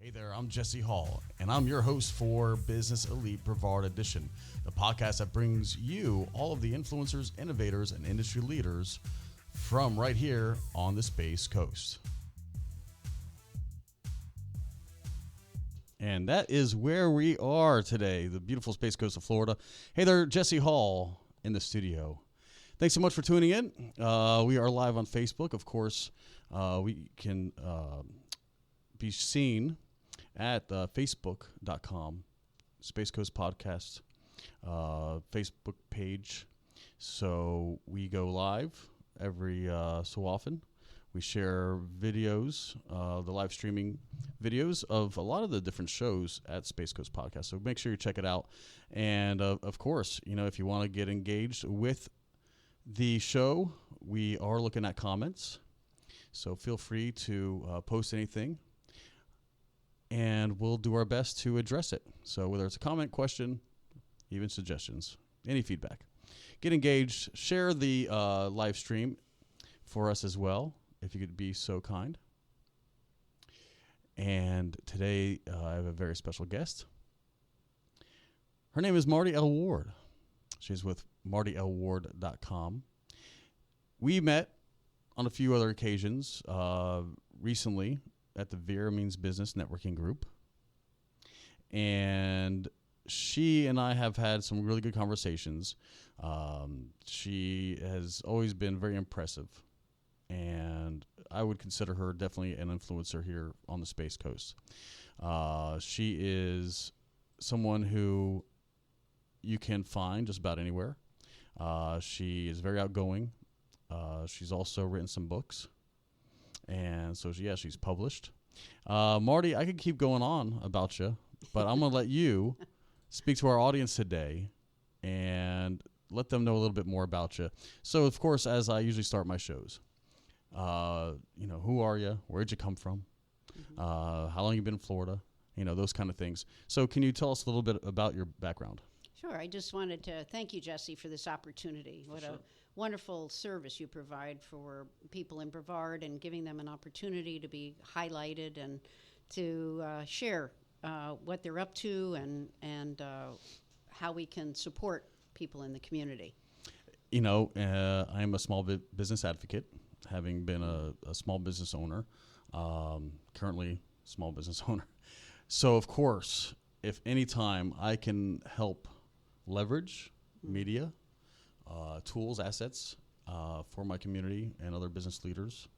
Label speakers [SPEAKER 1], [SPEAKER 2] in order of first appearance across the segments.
[SPEAKER 1] Hey there, I'm Jesse Hall, and I'm your host for Business Elite Brevard Edition, the podcast that brings you all of the influencers, innovators, and industry leaders from right here on the Space Coast. And that is where we are today, the beautiful Space Coast of Florida. Hey there, Jesse Hall in the studio. Thanks so much for tuning in. We are live on Facebook. Of course, we can be seen at facebook.com, Space Coast Podcast Facebook page. So we go live every so often. We share videos, the live streaming videos of a lot of the different shows at Space Coast Podcast. So make sure you check it out. And of course, you know, if you want to get engaged with the show, we are looking at comments. So feel free to post anything, and we'll do our best to address it. So whether it's a comment, question, even suggestions, any feedback, get engaged. Share the live stream for us as well, if you could be so kind. And today I have a very special guest. Her name is Marty L Ward. She's with martylward.com. We met on a few other occasions recently at the Vera Means Business Networking Group. And she and I have had some really good conversations. She has always been very impressive, and I would consider her definitely an influencer here on the Space Coast. She is someone who you can find just about anywhere. She is very outgoing. She's also written some books. And so, she's published. Marty, I could keep going on about you, but I'm going to let you speak to our audience today and let them know a little bit more about you. So, of course, as I usually start my shows, who are you? Where'd you come from? How long you been in Florida? You know, those kind of things. So can you tell us a little bit about your background?
[SPEAKER 2] Sure. I just wanted to thank you, Jesse, for this opportunity. What a wonderful service you provide for people in Brevard and giving them an opportunity to be highlighted and to share what they're up to and how we can support people in the community.
[SPEAKER 1] You know, I am a small business advocate, having been a small business owner, currently small business owner. So, of course, if any time I can help leverage media, tools, assets for my community and other business leaders,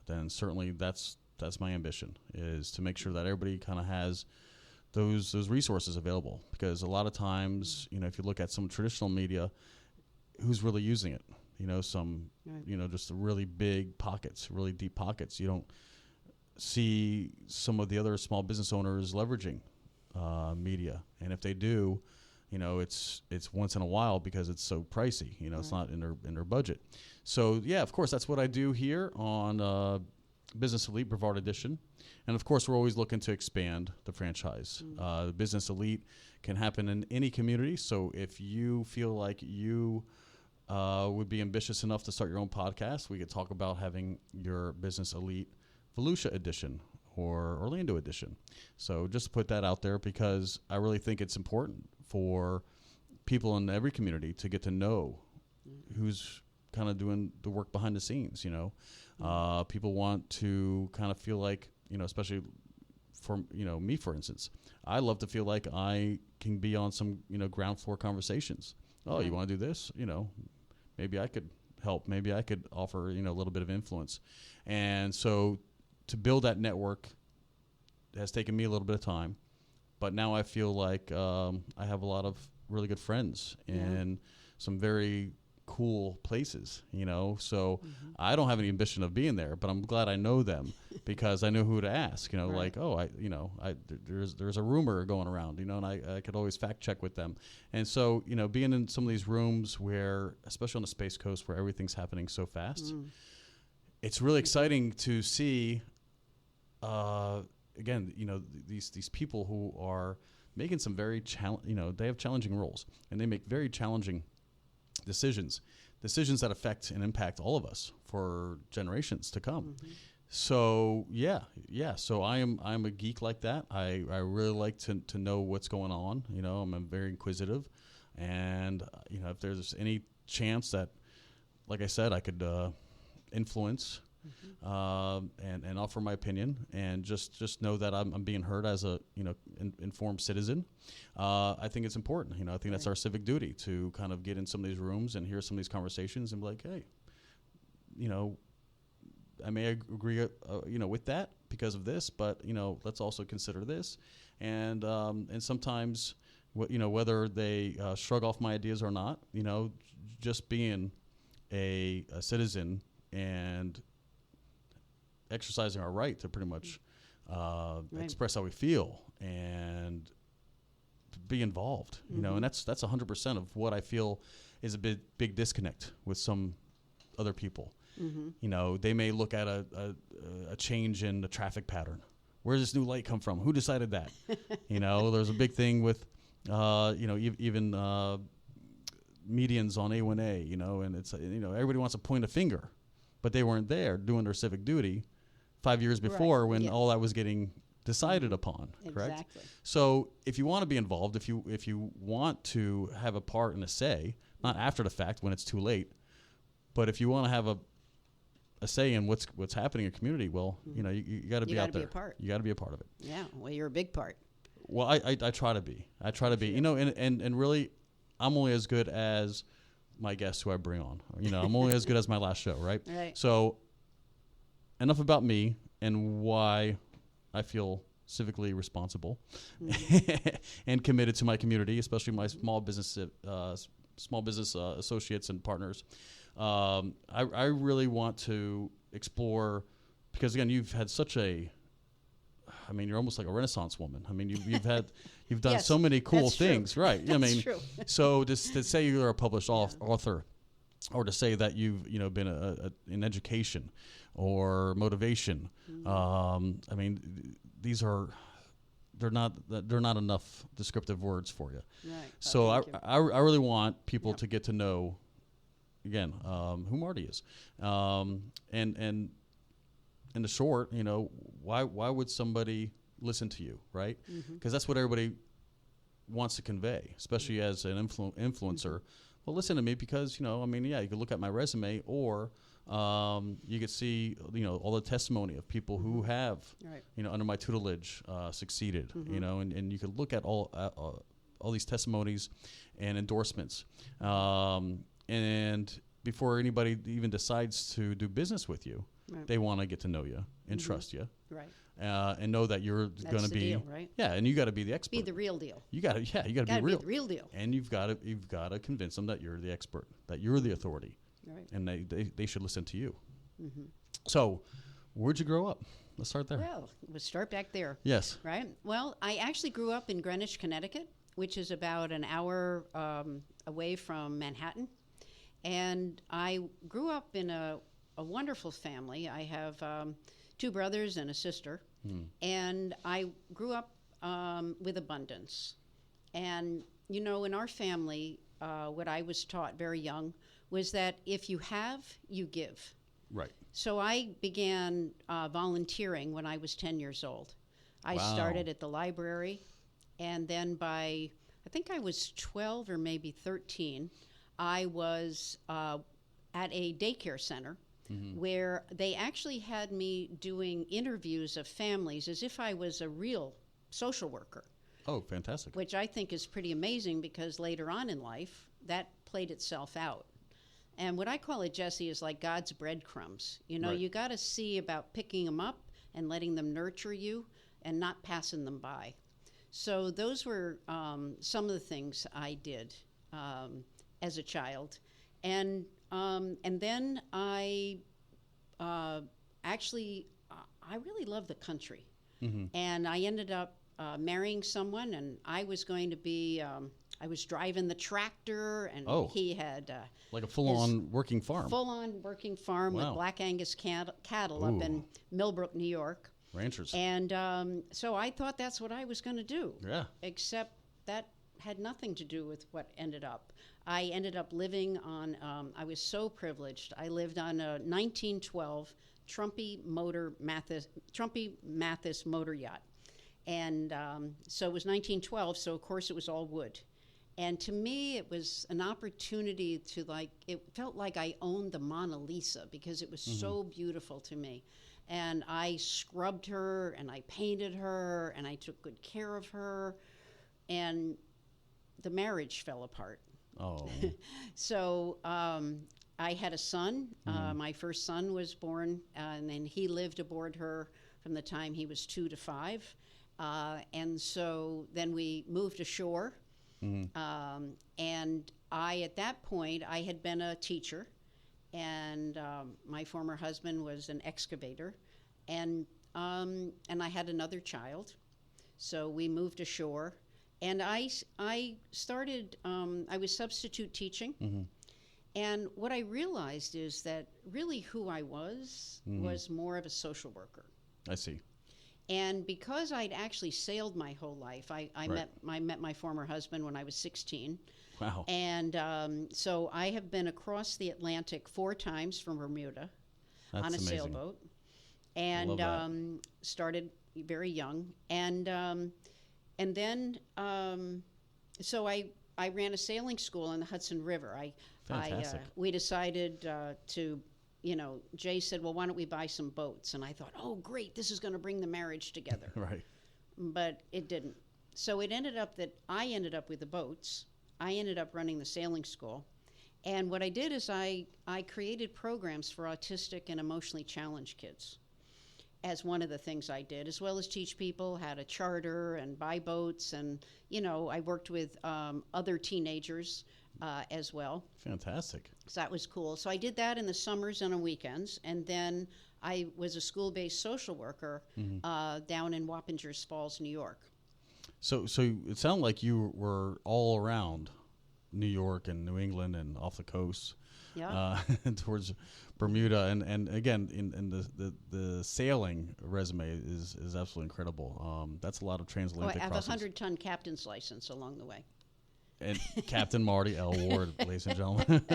[SPEAKER 1] then certainly that's my ambition, is to make sure that everybody kind of has those resources available. Because a lot of times, you know, if you look at some traditional media, who's really using it? You know, just the really big pockets, really deep pockets. You don't see some of the other small business owners leveraging media, and if they do, you know, it's once in a while because it's so pricey. You know, it's not in their budget. So yeah, of course, that's what I do here on Business Elite Brevard Edition, and of course, we're always looking to expand the franchise. Business Elite can happen in any community. So if you feel like you would be ambitious enough to start your own podcast, we could talk about having your Business Elite Volusia Edition or Orlando Edition. So just to put that out there, because I really think it's important for people in every community to get to know who's kind of doing the work behind the scenes. You know, people want to kind of feel like, you know, especially for, you know, me, for instance, I love to feel like I can be on some, you know, ground floor conversations. Oh, you want to do this? You know, maybe I could help. Maybe I could offer, you know, a little bit of influence. And so to build that network has taken me a little bit of time, but now I feel like I have a lot of really good friends in some very cool places, you know. So I don't have any ambition of being there, but I'm glad I know them because I know who to ask. You know, like, there's a rumor going around, you know, and I could always fact check with them. And so, you know, being in some of these rooms where, especially on the Space Coast, where everything's happening so fast, it's really exciting to see. Again, you know, these people who are making some very they have challenging roles, and they make very challenging decisions that affect and impact all of us for generations to come. So so I'm a geek like that. I really like to know what's going on. I'm very inquisitive, and if there's any chance that, like I said, I could influence and offer my opinion, and just know that I'm being heard as a informed citizen. I think it's important. I think that's our civic duty to kind of get in some of these rooms and hear some of these conversations and be like, hey, I may agree, with that because of this, but let's also consider this, and sometimes, whether they shrug off my ideas or not, just being a citizen and exercising our right to pretty much express how we feel and be involved, and that's 100% of what I feel is a big disconnect with some other people. They may look at a change in the traffic pattern. Where does this new light come from? Who decided that? There's a big thing with, even medians on A1A, and it's, everybody wants to point a finger, but they weren't there doing their civic duty 5 years before when all that was getting decided upon, correct?
[SPEAKER 2] Exactly.
[SPEAKER 1] So if you want to be involved, if you want to have a part and a say, not after the fact when it's too late, but if you want to have a say in what's happening in your community, well, you got to be out there. You got to be a part of it.
[SPEAKER 2] Yeah, well, you're a big part.
[SPEAKER 1] Well, I try to be. And really, I'm only as good as my guests who I bring on. I'm only as good as my last show, right?
[SPEAKER 2] Right.
[SPEAKER 1] So enough about me and why I feel civically responsible and committed to my community, especially my small business associates and partners. I really want to explore, because again, you've had such you're almost like a Renaissance woman. You've done
[SPEAKER 2] Yes,
[SPEAKER 1] so many cool
[SPEAKER 2] that's
[SPEAKER 1] things,
[SPEAKER 2] true.
[SPEAKER 1] right?
[SPEAKER 2] That's true.
[SPEAKER 1] So to say you're a published author, or to say that you've been in education or motivation, these are they're not enough descriptive words for you.
[SPEAKER 2] Right.
[SPEAKER 1] So I really want people to get to know, again, who Marty is, and in the short, why would somebody listen to you, right? Because that's what everybody wants to convey, especially as an influencer. Well, listen to me because you could look at my resume, or you could see all the testimony of people who have under my tutelage succeeded, and you could look at all these testimonies and endorsements. And before anybody even decides to do business with you, they want to get to know you and trust you,
[SPEAKER 2] right?
[SPEAKER 1] And know that you're going to be
[SPEAKER 2] deal, right?
[SPEAKER 1] Yeah, and you got to be the expert.
[SPEAKER 2] Be the real deal.
[SPEAKER 1] You got to be
[SPEAKER 2] Be
[SPEAKER 1] real.
[SPEAKER 2] the real deal.
[SPEAKER 1] And you've got to convince them that you're the expert, that you're the authority,
[SPEAKER 2] Right.
[SPEAKER 1] and they should listen to you. So, where'd you grow up? Let's start there.
[SPEAKER 2] Well, we'll start back there.
[SPEAKER 1] Yes.
[SPEAKER 2] Right. Well, I actually grew up in Greenwich, Connecticut, which is about an hour away from Manhattan. And I grew up in a wonderful family. I have 2 brothers and a sister. And I grew up with abundance. And, in our family, what I was taught very young was that if you have, you give.
[SPEAKER 1] Right.
[SPEAKER 2] So I began volunteering when I was 10 years old. I started at the library, and then I think I was 12 or maybe 13, I was at a daycare center where they actually had me doing interviews of families as if I was a real social worker.
[SPEAKER 1] Oh, fantastic.
[SPEAKER 2] Which I think is pretty amazing, because later on in life, that played itself out. And what I call it, Jesse, is like God's breadcrumbs.
[SPEAKER 1] Right.
[SPEAKER 2] You got to see about picking them up and letting them nurture you and not passing them by. So those were some of the things I did as a child. And then I really love the country. And I ended up marrying someone, and I was going to be, I was driving the tractor, and he had...
[SPEAKER 1] like a full-on working farm.
[SPEAKER 2] Full-on working farm with Black Angus cattle up in Millbrook, New York.
[SPEAKER 1] Ranchers.
[SPEAKER 2] And so I thought that's what I was going to do.
[SPEAKER 1] Yeah.
[SPEAKER 2] Except that had nothing to do with what ended up. I ended up living on, I was so privileged. I lived on a 1912 Trumpy Mathis motor yacht. And so it was 1912, so of course it was all wood. And to me, it was an opportunity to, it felt like I owned the Mona Lisa because it was so beautiful to me. And I scrubbed her, and I painted her, and I took good care of her. And the marriage fell apart.
[SPEAKER 1] Oh.
[SPEAKER 2] So I had a son. My first son was born, and then he lived aboard her from the time he was 2 to 5. And so then we moved ashore. And at that point, I had been a teacher, and my former husband was an excavator, and I had another child. So we moved ashore, and I started, I was substitute teaching. And what I realized is that really who I was more of a social worker.
[SPEAKER 1] I see.
[SPEAKER 2] And because I'd actually sailed my whole life, I met my former husband when I was 16.
[SPEAKER 1] Wow.
[SPEAKER 2] And so I have been across the Atlantic 4 times from Bermuda.
[SPEAKER 1] That's
[SPEAKER 2] on a
[SPEAKER 1] amazing.
[SPEAKER 2] sailboat. And started very young. And then, so I ran a sailing school on the Hudson River.
[SPEAKER 1] Fantastic.
[SPEAKER 2] We decided to, Jay said, well, why don't we buy some boats? And I thought, oh, great, this is going to bring the marriage together.
[SPEAKER 1] Right.
[SPEAKER 2] But it didn't. So it ended up that I ended up with the boats. I ended up running the sailing school. And what I did is I created programs for autistic and emotionally challenged kids as one of the things I did, as well as teach people how to charter and buy boats. And, I worked with other teenagers as well.
[SPEAKER 1] Fantastic.
[SPEAKER 2] So that was cool. So I did that in the summers and on weekends. And then I was a school-based social worker down in Wappingers Falls, New York.
[SPEAKER 1] So it sounded like you were all around New York and New England and off the coast, towards Bermuda. And again, in the sailing resume is absolutely incredible. That's a lot of transatlantic
[SPEAKER 2] I have
[SPEAKER 1] crossings.
[SPEAKER 2] a 100-ton captain's license along the way.
[SPEAKER 1] And Captain Marty L Ward, ladies and gentlemen.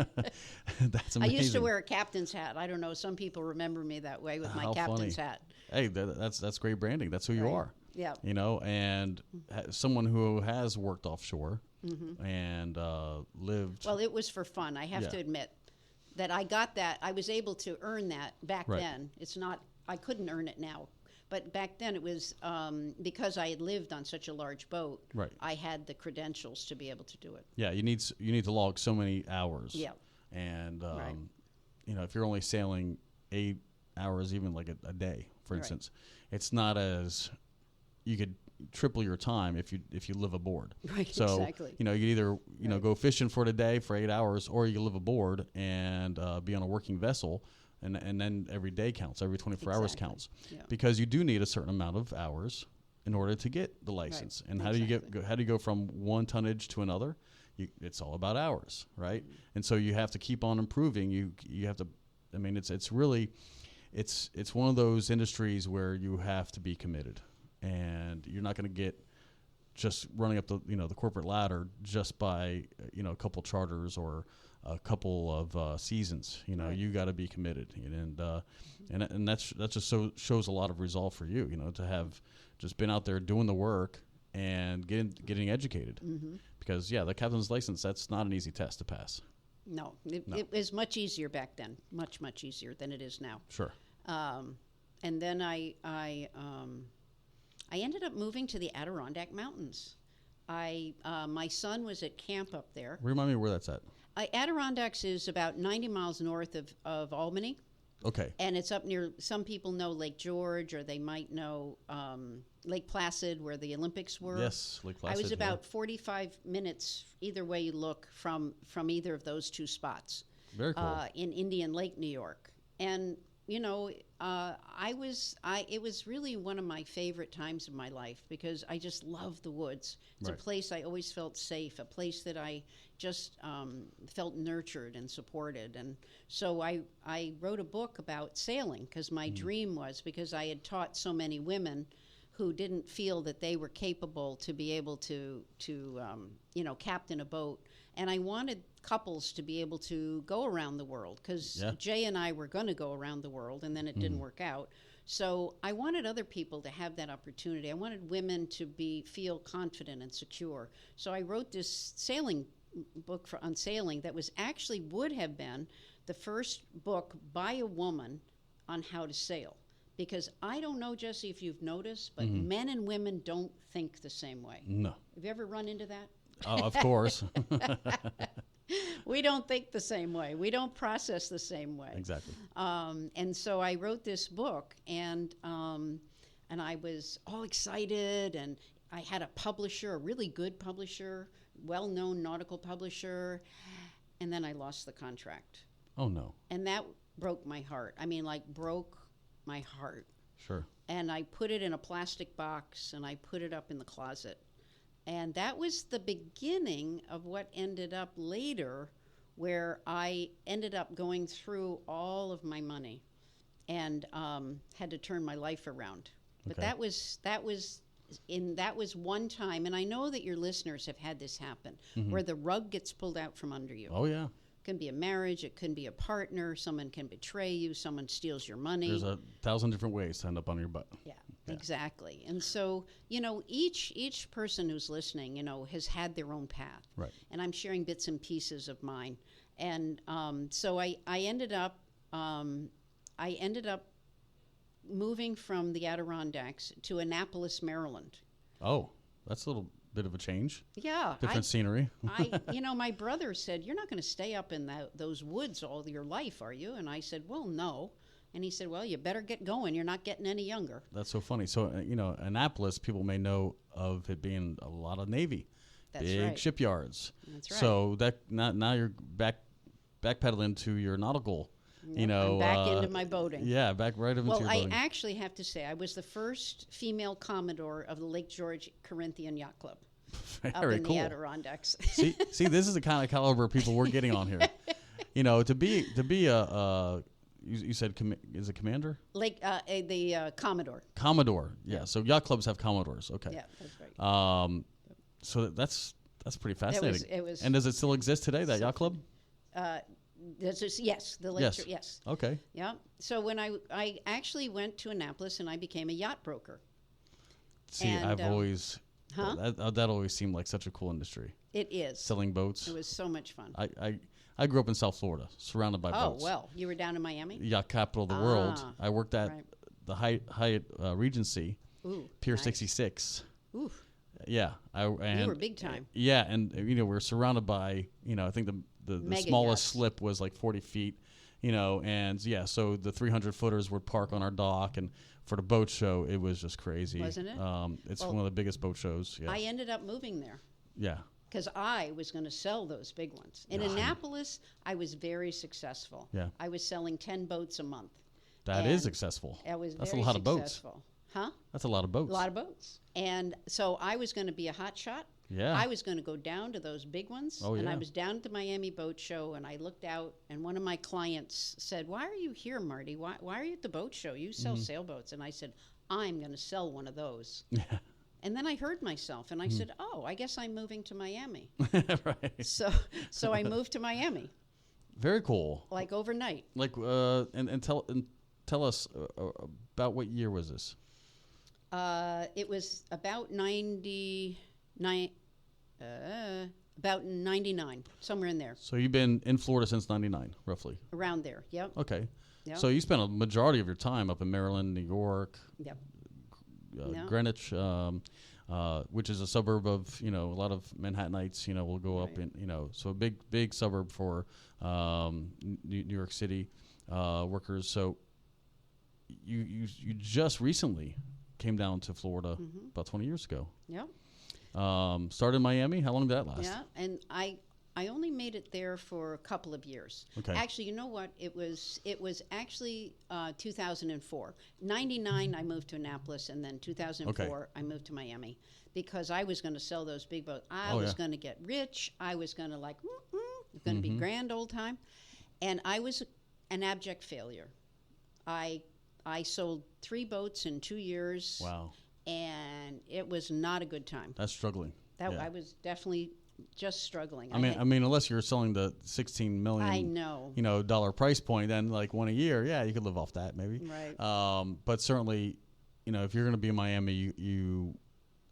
[SPEAKER 1] That's amazing.
[SPEAKER 2] I used to wear a captain's hat. I don't know. Some people remember me that way with my captain's hat.
[SPEAKER 1] Hey, that's great branding. That's who you are.
[SPEAKER 2] Yeah.
[SPEAKER 1] And someone who has worked offshore and lived.
[SPEAKER 2] Well, it was for fun. I have to admit that I got that. I was able to earn that back then. It's not. I couldn't earn it now. But back then it was because I had lived on such a large boat. Right. I had the credentials to be able to do it.
[SPEAKER 1] Yeah, you need to log so many hours.
[SPEAKER 2] Yeah.
[SPEAKER 1] And if you're only sailing 8 hours, even like a day, for instance, it's not as you could triple your time if you live aboard.
[SPEAKER 2] Right.
[SPEAKER 1] So
[SPEAKER 2] exactly.
[SPEAKER 1] You either go fishing for the day for 8 hours, or you live aboard and be on a working vessel. And then every day counts. Every 24 hours counts, because you do need a certain amount of hours in order to get the license. Right. And how do you go from one tonnage to another? It's all about hours, right? And so you have to keep on improving. You have to. I mean, it's really, it's one of those industries where you have to be committed, and you're not going to get just running up the the corporate ladder just by a couple charters or a couple of seasons. You got to be committed, and that's just shows a lot of resolve for you. To have just been out there doing the work and getting educated. Because the captain's license, that's not an easy test to pass.
[SPEAKER 2] No, it was much easier back then, much easier than it is now.
[SPEAKER 1] Sure.
[SPEAKER 2] And then I ended up moving to the Adirondack Mountains. My son was at camp up there.
[SPEAKER 1] Remind me where that's at.
[SPEAKER 2] Adirondacks is about 90 miles north of Albany.
[SPEAKER 1] Okay.
[SPEAKER 2] And it's up near, some people know Lake George, or they might know Lake Placid, where the Olympics were.
[SPEAKER 1] Yes, Lake Placid.
[SPEAKER 2] I was about 45 minutes, either way you look, from either of those two spots.
[SPEAKER 1] Very cool.
[SPEAKER 2] In Indian Lake, New York. And, it was really one of my favorite times of my life, because I just love the woods. It's a place I always felt safe, a place that I just felt nurtured and supported. And so I wrote a book about sailing, because my dream was, because I had taught so many women who didn't feel that they were capable to be able to captain a boat. And I wanted couples to be able to go around the world, because Jay and I were going to go around the world, and then it didn't work out. So I wanted other people to have that opportunity. I wanted women to feel confident and secure. So I wrote this sailing book on sailing that would have been the first book by a woman on how to sail. Because I don't know, Jesse, if you've noticed, but men and women don't think the same way.
[SPEAKER 1] No.
[SPEAKER 2] Have you ever run into that?
[SPEAKER 1] Oh, of course.
[SPEAKER 2] We don't think the same way. We don't process the same way.
[SPEAKER 1] Exactly.
[SPEAKER 2] And so I wrote this book, and I was all excited, and I had a publisher, a really good publisher, well-known nautical publisher, and then I lost the contract.
[SPEAKER 1] Oh, no.
[SPEAKER 2] And that broke my heart. I mean, broke my heart.
[SPEAKER 1] Sure.
[SPEAKER 2] And I put it in a plastic box, and I put it up in the closet. And that was the beginning of what ended up later, where I ended up going through all of my money and had to turn my life around. But that was one time, and I know that your listeners have had this happen, where the rug gets pulled out from under you.
[SPEAKER 1] Oh, yeah.
[SPEAKER 2] It can be a marriage, it can be a partner, someone can betray you, someone steals your money.
[SPEAKER 1] There's 1,000 different ways to end up on your butt.
[SPEAKER 2] Yeah. Exactly. And so, each person who's listening, has had their own path.
[SPEAKER 1] Right.
[SPEAKER 2] And I'm sharing bits and pieces of mine. And so I ended up moving from the Adirondacks to Annapolis, Maryland.
[SPEAKER 1] Oh, that's a little bit of a change.
[SPEAKER 2] Yeah.
[SPEAKER 1] Different scenery.
[SPEAKER 2] My brother said, "You're not going to stay up in those woods all your life, are you?" And I said, "Well, no." And he said, "Well, you better get going. You're not getting any younger."
[SPEAKER 1] That's so funny. So, Annapolis, people may know of it being a lot of Navy.
[SPEAKER 2] That's
[SPEAKER 1] big
[SPEAKER 2] right.
[SPEAKER 1] shipyards.
[SPEAKER 2] That's right.
[SPEAKER 1] So that now you're backpedaling to your nautical,
[SPEAKER 2] I'm back into my boating.
[SPEAKER 1] Yeah, back right into your boating.
[SPEAKER 2] Well, I actually have to say I was the first female Commodore of the Lake George Corinthian Yacht Club. Up in the Adirondacks.
[SPEAKER 1] see, this is the kind of caliber of people we're getting on here. To be a you said is it commander?
[SPEAKER 2] The Commodore.
[SPEAKER 1] Commodore, yeah. So yacht clubs have Commodores. Okay.
[SPEAKER 2] Yeah, that's right.
[SPEAKER 1] So that's pretty fascinating.
[SPEAKER 2] It was.
[SPEAKER 1] And does it still exist today? That yacht club?
[SPEAKER 2] Yes, the Lake George. Yes.
[SPEAKER 1] Okay.
[SPEAKER 2] Yeah. So when I actually went to Annapolis and I became a yacht broker.
[SPEAKER 1] See, I've always that always seemed like such a cool industry.
[SPEAKER 2] It is.
[SPEAKER 1] Selling boats.
[SPEAKER 2] It was so much fun.
[SPEAKER 1] I grew up in South Florida, surrounded by boats.
[SPEAKER 2] Oh, well, you were down in Miami?
[SPEAKER 1] Yacht capital of the world. I worked at the Hyatt Regency, Pier 66.
[SPEAKER 2] Ooh.
[SPEAKER 1] Yeah.
[SPEAKER 2] You were big time.
[SPEAKER 1] Yeah, and we're surrounded by, I think the smallest slip was like 40 feet, and so the 300-footers would park on our dock, and for the boat show, it was just crazy.
[SPEAKER 2] Wasn't it?
[SPEAKER 1] It's one of the biggest boat shows. Yeah.
[SPEAKER 2] I ended up moving there.
[SPEAKER 1] Yeah.
[SPEAKER 2] Because I was going to sell those big ones. In Annapolis, I was very successful.
[SPEAKER 1] Yeah.
[SPEAKER 2] I was selling 10 boats a month.
[SPEAKER 1] That is successful. That's a lot of boats.
[SPEAKER 2] Huh?
[SPEAKER 1] That's a lot of boats.
[SPEAKER 2] A lot of boats. And so I was going to be a hot shot.
[SPEAKER 1] Yeah.
[SPEAKER 2] I was going to go down to those big ones.
[SPEAKER 1] Oh,
[SPEAKER 2] and
[SPEAKER 1] yeah.
[SPEAKER 2] I was down at the Miami Boat Show, and I looked out, and one of my clients said, "Why are you here, Marty? Why are you at the boat show? You sell sailboats." And I said, "I'm going to sell one of those."
[SPEAKER 1] Yeah.
[SPEAKER 2] And then I heard myself, and I said, "Oh, I guess I'm moving to Miami."
[SPEAKER 1] Right.
[SPEAKER 2] So I moved to Miami.
[SPEAKER 1] Very cool.
[SPEAKER 2] Like overnight.
[SPEAKER 1] Like and tell us about what year was this?
[SPEAKER 2] It was about 99, about 99, somewhere in there.
[SPEAKER 1] So you've been in Florida since 99, roughly.
[SPEAKER 2] Around there. Yep.
[SPEAKER 1] Okay.
[SPEAKER 2] Yep.
[SPEAKER 1] So you spent a majority of your time up in Maryland, New York.
[SPEAKER 2] Yep.
[SPEAKER 1] Greenwich, which is a suburb of a lot of Manhattanites. Will go up in so a big suburb for New York City workers. So you just recently came down to Florida about 20 years ago.
[SPEAKER 2] Yep.
[SPEAKER 1] Started in Miami. How long did that last?
[SPEAKER 2] Yeah, and I only made it there for a couple of years.
[SPEAKER 1] Okay.
[SPEAKER 2] Actually, you know what? It was actually 2004. 99, I moved to Annapolis, and then 2004, I moved to Miami because I was going to sell those big boats. I was going to get rich. I was going to it was going to be grand old time, and I was an abject failure. I sold 3 boats in 2 years.
[SPEAKER 1] Wow.
[SPEAKER 2] and it was not a good time.
[SPEAKER 1] That's struggling.
[SPEAKER 2] I was definitely just struggling.
[SPEAKER 1] I mean, unless you're selling the $16 million,
[SPEAKER 2] I know,
[SPEAKER 1] dollar price point, then like one a year, yeah, you could live off that maybe.
[SPEAKER 2] Right.
[SPEAKER 1] But certainly, if you're going to be in Miami,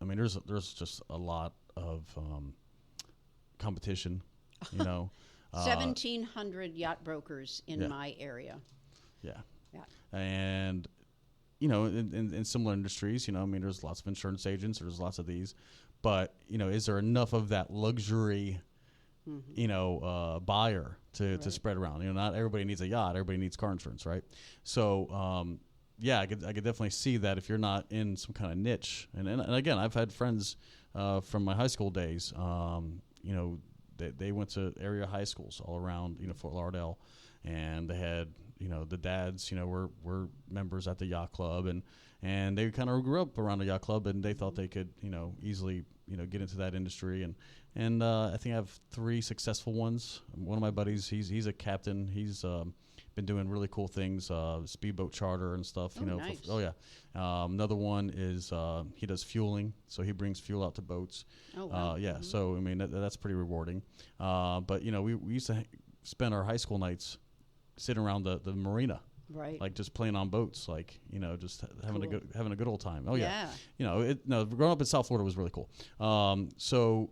[SPEAKER 1] there's just a lot of competition.
[SPEAKER 2] 1,700 yacht brokers in my area.
[SPEAKER 1] Yeah. And in similar industries, there's lots of insurance agents. There's lots of these. But, is there enough of that luxury, buyer to spread around? Not everybody needs a yacht. Everybody needs car insurance, right? So, I could definitely see that if you're not in some kind of niche. And again, I've had friends from my high school days, they went to area high schools all around, Fort Lauderdale. And they had, the dads, were members at the yacht club. And they kind of grew up around the yacht club, and they thought they could, easily, get into that industry. And I think I have 3 successful ones. One of my buddies, he's a captain. He's been doing really cool things, speedboat charter and stuff.
[SPEAKER 2] Nice.
[SPEAKER 1] Another one is he does fueling, so he brings fuel out to boats.
[SPEAKER 2] Oh, wow.
[SPEAKER 1] So that's pretty rewarding. But we used to spend our high school nights sitting around the marina.
[SPEAKER 2] Right.
[SPEAKER 1] Like just playing on boats, like just having a good old time. Oh
[SPEAKER 2] yeah.
[SPEAKER 1] Growing up in South Florida was really cool. So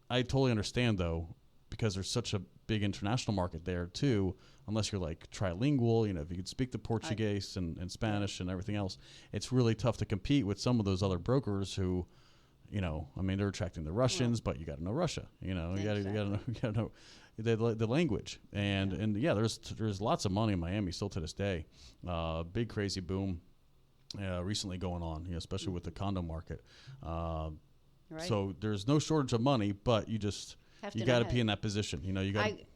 [SPEAKER 1] I totally understand though, because there's such a big international market there too. Unless you're like trilingual, if you could speak the Portuguese and Spanish and everything else, it's really tough to compete with some of those other brokers who, they're attracting the Russians, but you got to know Russia. You got to know the language, and there's lots of money in Miami still to this day. Big crazy boom recently going on, especially with the condo market. So there's no shortage of money, but you got to be in that position.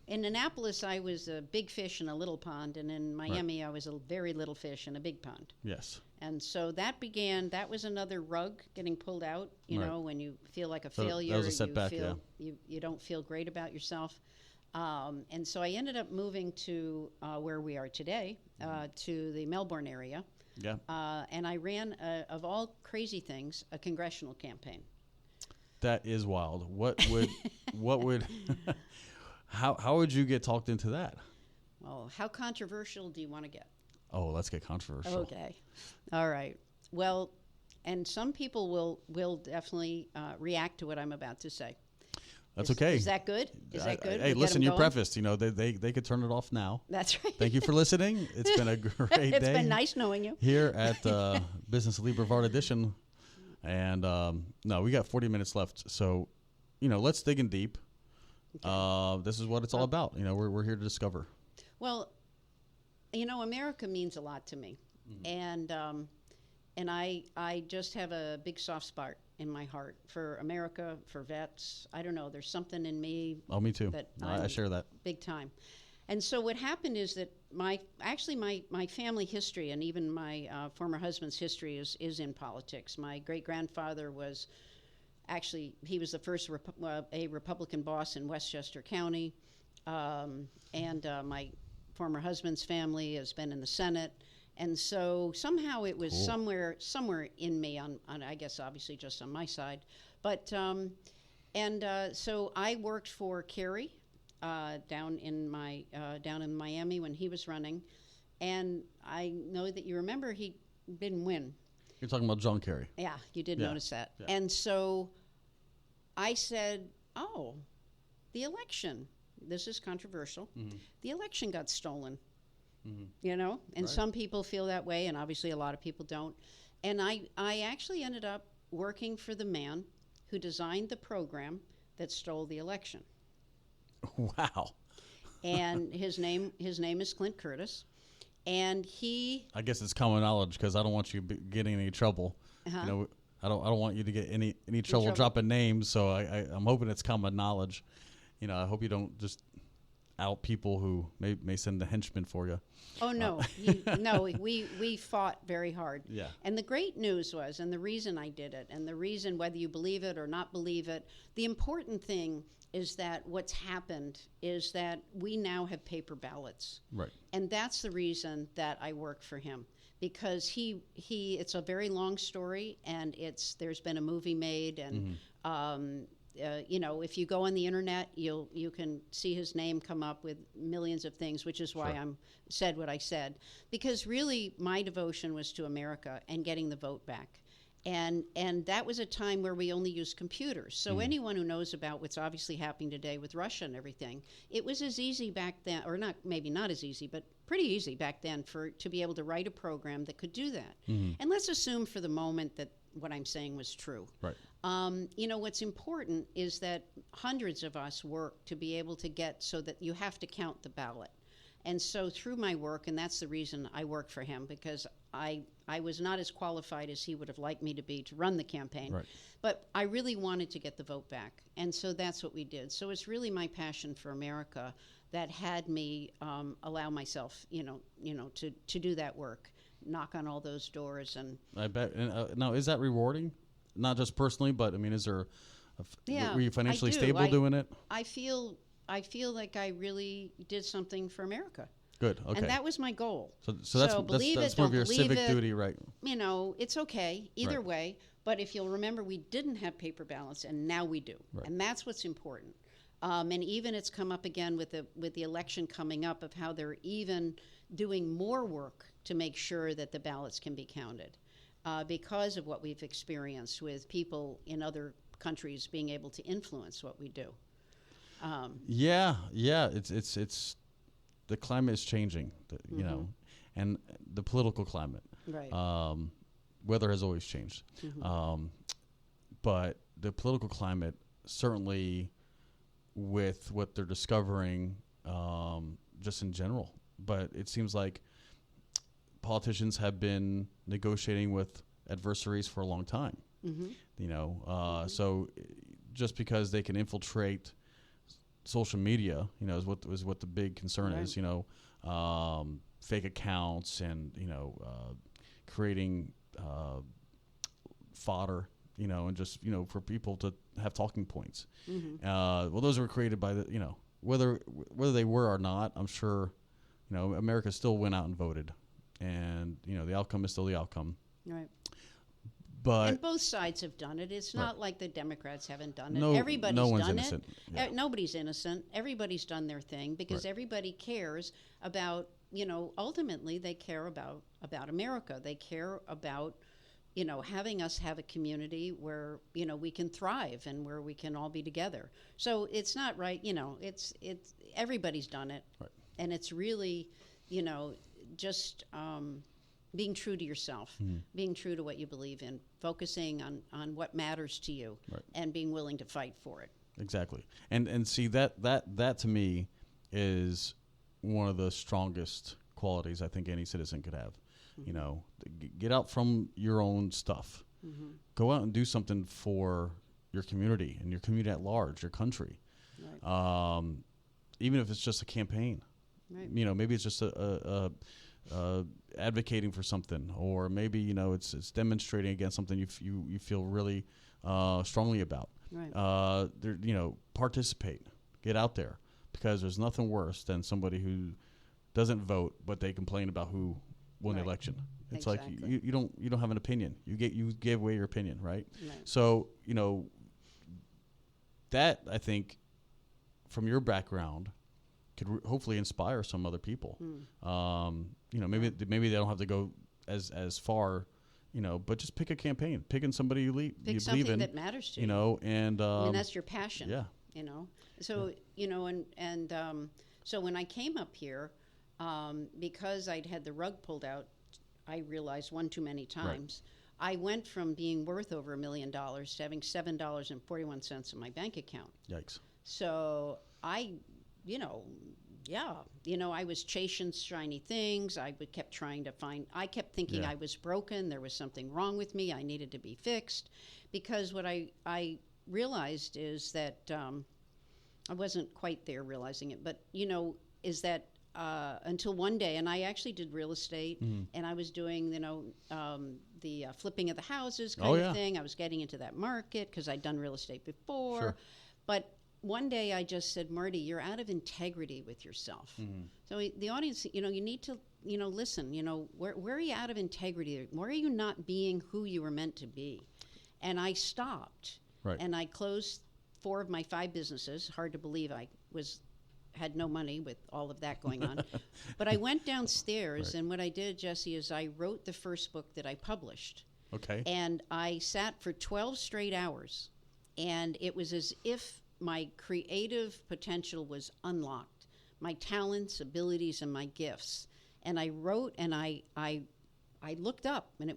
[SPEAKER 2] In Annapolis, I was a big fish in a little pond, and in Miami, I was a very little fish in a big pond.
[SPEAKER 1] Yes.
[SPEAKER 2] And so that was another rug getting pulled out, when you feel like a failure.
[SPEAKER 1] That was a setback,
[SPEAKER 2] you don't feel great about yourself. And so I ended up moving to where we are today, to the Melbourne area.
[SPEAKER 1] Yeah.
[SPEAKER 2] And I ran, of all crazy things, a congressional campaign.
[SPEAKER 1] That is wild. What would how would you get talked into that?
[SPEAKER 2] Well, how controversial do you want to get?
[SPEAKER 1] Oh, let's get controversial.
[SPEAKER 2] Okay. All right. Well, and some people will definitely react to what I'm about to say.
[SPEAKER 1] That's okay.
[SPEAKER 2] Is that good? Is that good?
[SPEAKER 1] Hey, listen, you prefaced, they could turn it off now.
[SPEAKER 2] That's right.
[SPEAKER 1] Thank you for listening. It's been a great day.
[SPEAKER 2] It's been nice knowing you.
[SPEAKER 1] Here at Business Elite Brevard Edition. And we got 40 minutes left. So, let's dig in deep. Okay. This is what it's all about. We're here to discover.
[SPEAKER 2] Well, America means a lot to me. Mm-hmm. And I just have a big soft spot in my heart for America, for vets. I don't know. There's something in me.
[SPEAKER 1] Oh, me too.
[SPEAKER 2] That
[SPEAKER 1] I share that.
[SPEAKER 2] Big time. And so what happened is that my family history, and even my former husband's history, is in politics. My great-grandfather was he was the first a Republican boss in Westchester County, and my former husband's family has been in the Senate. And so somehow it was somewhere in me, on I guess obviously just on my side. But so I worked for Kerry down in Miami when he was running, and I know that you remember he didn't win.
[SPEAKER 1] You're talking about John Kerry.
[SPEAKER 2] Yeah, you did notice that. Yeah. And so I said, "Oh, the election. This is controversial. Mm-hmm. The election got stolen." Mm-hmm. And some people feel that way, and obviously a lot of people don't. And I actually ended up working for the man who designed the program that stole the election.
[SPEAKER 1] Wow.
[SPEAKER 2] And his name is Clint Curtis, and I
[SPEAKER 1] guess it's common knowledge, because I don't want you getting any trouble. Uh-huh. I don't want you to get any trouble dropping names. So I'm hoping it's common knowledge. I hope you don't just out people who may send the henchmen for you.
[SPEAKER 2] Oh, no. We fought very hard.
[SPEAKER 1] Yeah.
[SPEAKER 2] And the great news was, and the reason I did it, and the reason whether you believe it or not believe it, the important thing is that what's happened is that we now have paper ballots.
[SPEAKER 1] Right.
[SPEAKER 2] And that's the reason that I work for him. because it's a very long story, and there's been a movie made, and if you go on the internet, you can see his name come up with millions of things, which is why I'm said what I said, because really my devotion was to America and getting the vote back. And that was a time where we only used computers. So anyone who knows about what's obviously happening today with Russia and everything, it was as easy back then, or maybe not as easy, but pretty easy back then to be able to write a program that could do that. And let's assume for the moment that what I'm saying was true.
[SPEAKER 1] Right.
[SPEAKER 2] What's important is that hundreds of us work to be able to get so that you have to count the ballot. And so through my work, and that's the reason I work for him, because I was not as qualified as he would have liked me to be to run the campaign.
[SPEAKER 1] Right.
[SPEAKER 2] But I really wanted to get the vote back. And so that's what we did. So it's really my passion for America that had me allow myself, to do that work, knock on all those doors. And
[SPEAKER 1] I bet. And, now, is that rewarding? Not just personally, but I mean, is there? Were you financially stable doing it?
[SPEAKER 2] I feel like I really did something for America.
[SPEAKER 1] Good. Okay.
[SPEAKER 2] And that was my goal.
[SPEAKER 1] So that's more of your civic duty, right?
[SPEAKER 2] It's okay either way. But if you'll remember, we didn't have paper ballots, and now we do, and that's what's important. And even it's come up again with the election coming up of how they're even doing more work to make sure that the ballots can be counted, because of what we've experienced with people in other countries being able to influence what we do.
[SPEAKER 1] It's the climate is changing, and the political climate.
[SPEAKER 2] Right.
[SPEAKER 1] Weather has always changed, but the political climate certainly, with what they're discovering, just in general. But it seems like politicians have been negotiating with adversaries for a long time. So just because they can infiltrate social media, is what the big concern is. Fake accounts and creating fodder, and just for people to have talking points. Those were created by the whether they were or not. I'm sure America still went out and voted, and the outcome is still the outcome.
[SPEAKER 2] Right.
[SPEAKER 1] But
[SPEAKER 2] both sides have done it. It's not like the Democrats haven't done it.
[SPEAKER 1] No,
[SPEAKER 2] Everybody's
[SPEAKER 1] no one's
[SPEAKER 2] done
[SPEAKER 1] innocent.
[SPEAKER 2] it.
[SPEAKER 1] Yeah.
[SPEAKER 2] Nobody's innocent. Everybody's done their thing because everybody cares about, ultimately they care about America. They care about, having us have a community where, we can thrive and where we can all be together. So it's not right, it's everybody's done it.
[SPEAKER 1] Right.
[SPEAKER 2] And it's really, just being true to yourself, being true to what you believe in, focusing on what matters to you, and being willing to fight for it.
[SPEAKER 1] Exactly. And see, that to me is one of the strongest qualities I think any citizen could have. Get out from your own stuff. Go out and do something for your community and your community at large, your country. Right. Even if it's just a campaign. Right. Maybe it's just a advocating for something, or maybe it's demonstrating against something you feel really strongly about. Right. Participate, get out there, because there's nothing worse than somebody who doesn't vote but they complain about who won the election. It's exactly. Like you don't have an opinion. You gave away your opinion, right? So that I think from your background could hopefully inspire some other people. Maybe they don't have to go as far, but just pick a campaign, picking somebody you believe in,
[SPEAKER 2] something that matters to you.
[SPEAKER 1] And
[SPEAKER 2] that's your passion.
[SPEAKER 1] Yeah.
[SPEAKER 2] So so when I came up here, because I'd had the rug pulled out, I realized one too many times. Right. I went from being worth over $1 million to having $7.41 in my bank account.
[SPEAKER 1] Yikes.
[SPEAKER 2] So I was chasing shiny things. I kept trying to I kept thinking I was broken. There was something wrong with me. I needed to be fixed. Because what I realized is that, I wasn't quite there realizing it, but, is that until one day, and I actually did real estate, and I was doing, the flipping of the houses kind of thing. I was getting into that market because I'd done real estate before. Sure. But one day I just said, Marty, you're out of integrity with yourself.
[SPEAKER 1] Mm-hmm.
[SPEAKER 2] So the audience, you need to, listen, where are you out of integrity? Where are you not being who you were meant to be? And I stopped.
[SPEAKER 1] Right.
[SPEAKER 2] And I closed 4 of my 5 businesses. Hard to believe I had no money with all of that going on. But I went downstairs, and what I did, Jesse, is I wrote the first book that I published.
[SPEAKER 1] Okay.
[SPEAKER 2] And I sat for 12 straight hours, and it was as if my creative potential was unlocked, my talents, abilities, and my gifts. And I wrote, and I looked up, and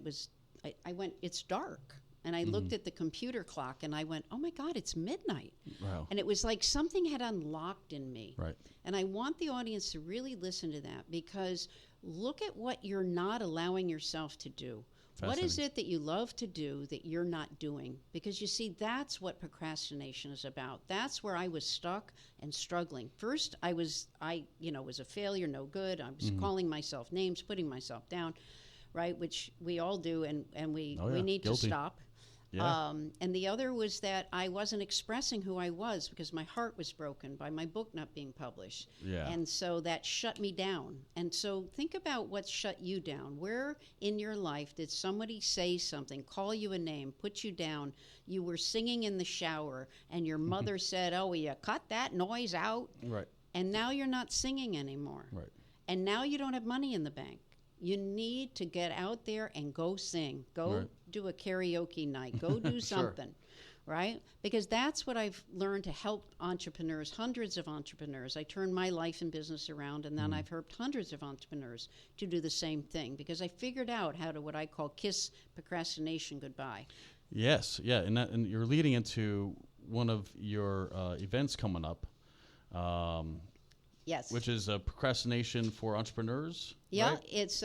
[SPEAKER 2] I went, it's dark. And I looked at the computer clock, and I went, oh, my God, it's midnight.
[SPEAKER 1] Wow.
[SPEAKER 2] And it was like something had unlocked in me.
[SPEAKER 1] Right.
[SPEAKER 2] And I want the audience to really listen to that, because look at what you're not allowing yourself to do. What is it that you love to do that you're not doing? Because you see, that's what procrastination is about. That's where I was stuck and struggling. First, I was a failure, no good. I was calling myself names, putting myself down, right? Which we all do, and we need
[SPEAKER 1] Guilty.
[SPEAKER 2] to stop.
[SPEAKER 1] Yeah.
[SPEAKER 2] And the other was that I wasn't expressing who I was because my heart was broken by my book not being published.
[SPEAKER 1] Yeah.
[SPEAKER 2] And so that shut me down. And so think about what shut you down. Where in your life did somebody say something, call you a name, put you down? You were singing in the shower, and your mother said, oh, will you cut that noise out?
[SPEAKER 1] Right.
[SPEAKER 2] And now you're not singing anymore.
[SPEAKER 1] Right.
[SPEAKER 2] And now you don't have money in the bank. You need to get out there and go sing. Go do a karaoke night. Go do something, right? Because that's what I've learned to help entrepreneurs, hundreds of entrepreneurs. I turned my life and business around, and then I've helped hundreds of entrepreneurs to do the same thing, because I figured out how to, what I call, kiss procrastination goodbye.
[SPEAKER 1] Yes, yeah, and you're leading into one of your events coming up.
[SPEAKER 2] Yes.
[SPEAKER 1] Which is procrastination for entrepreneurs.
[SPEAKER 2] Yeah,
[SPEAKER 1] right?
[SPEAKER 2] it's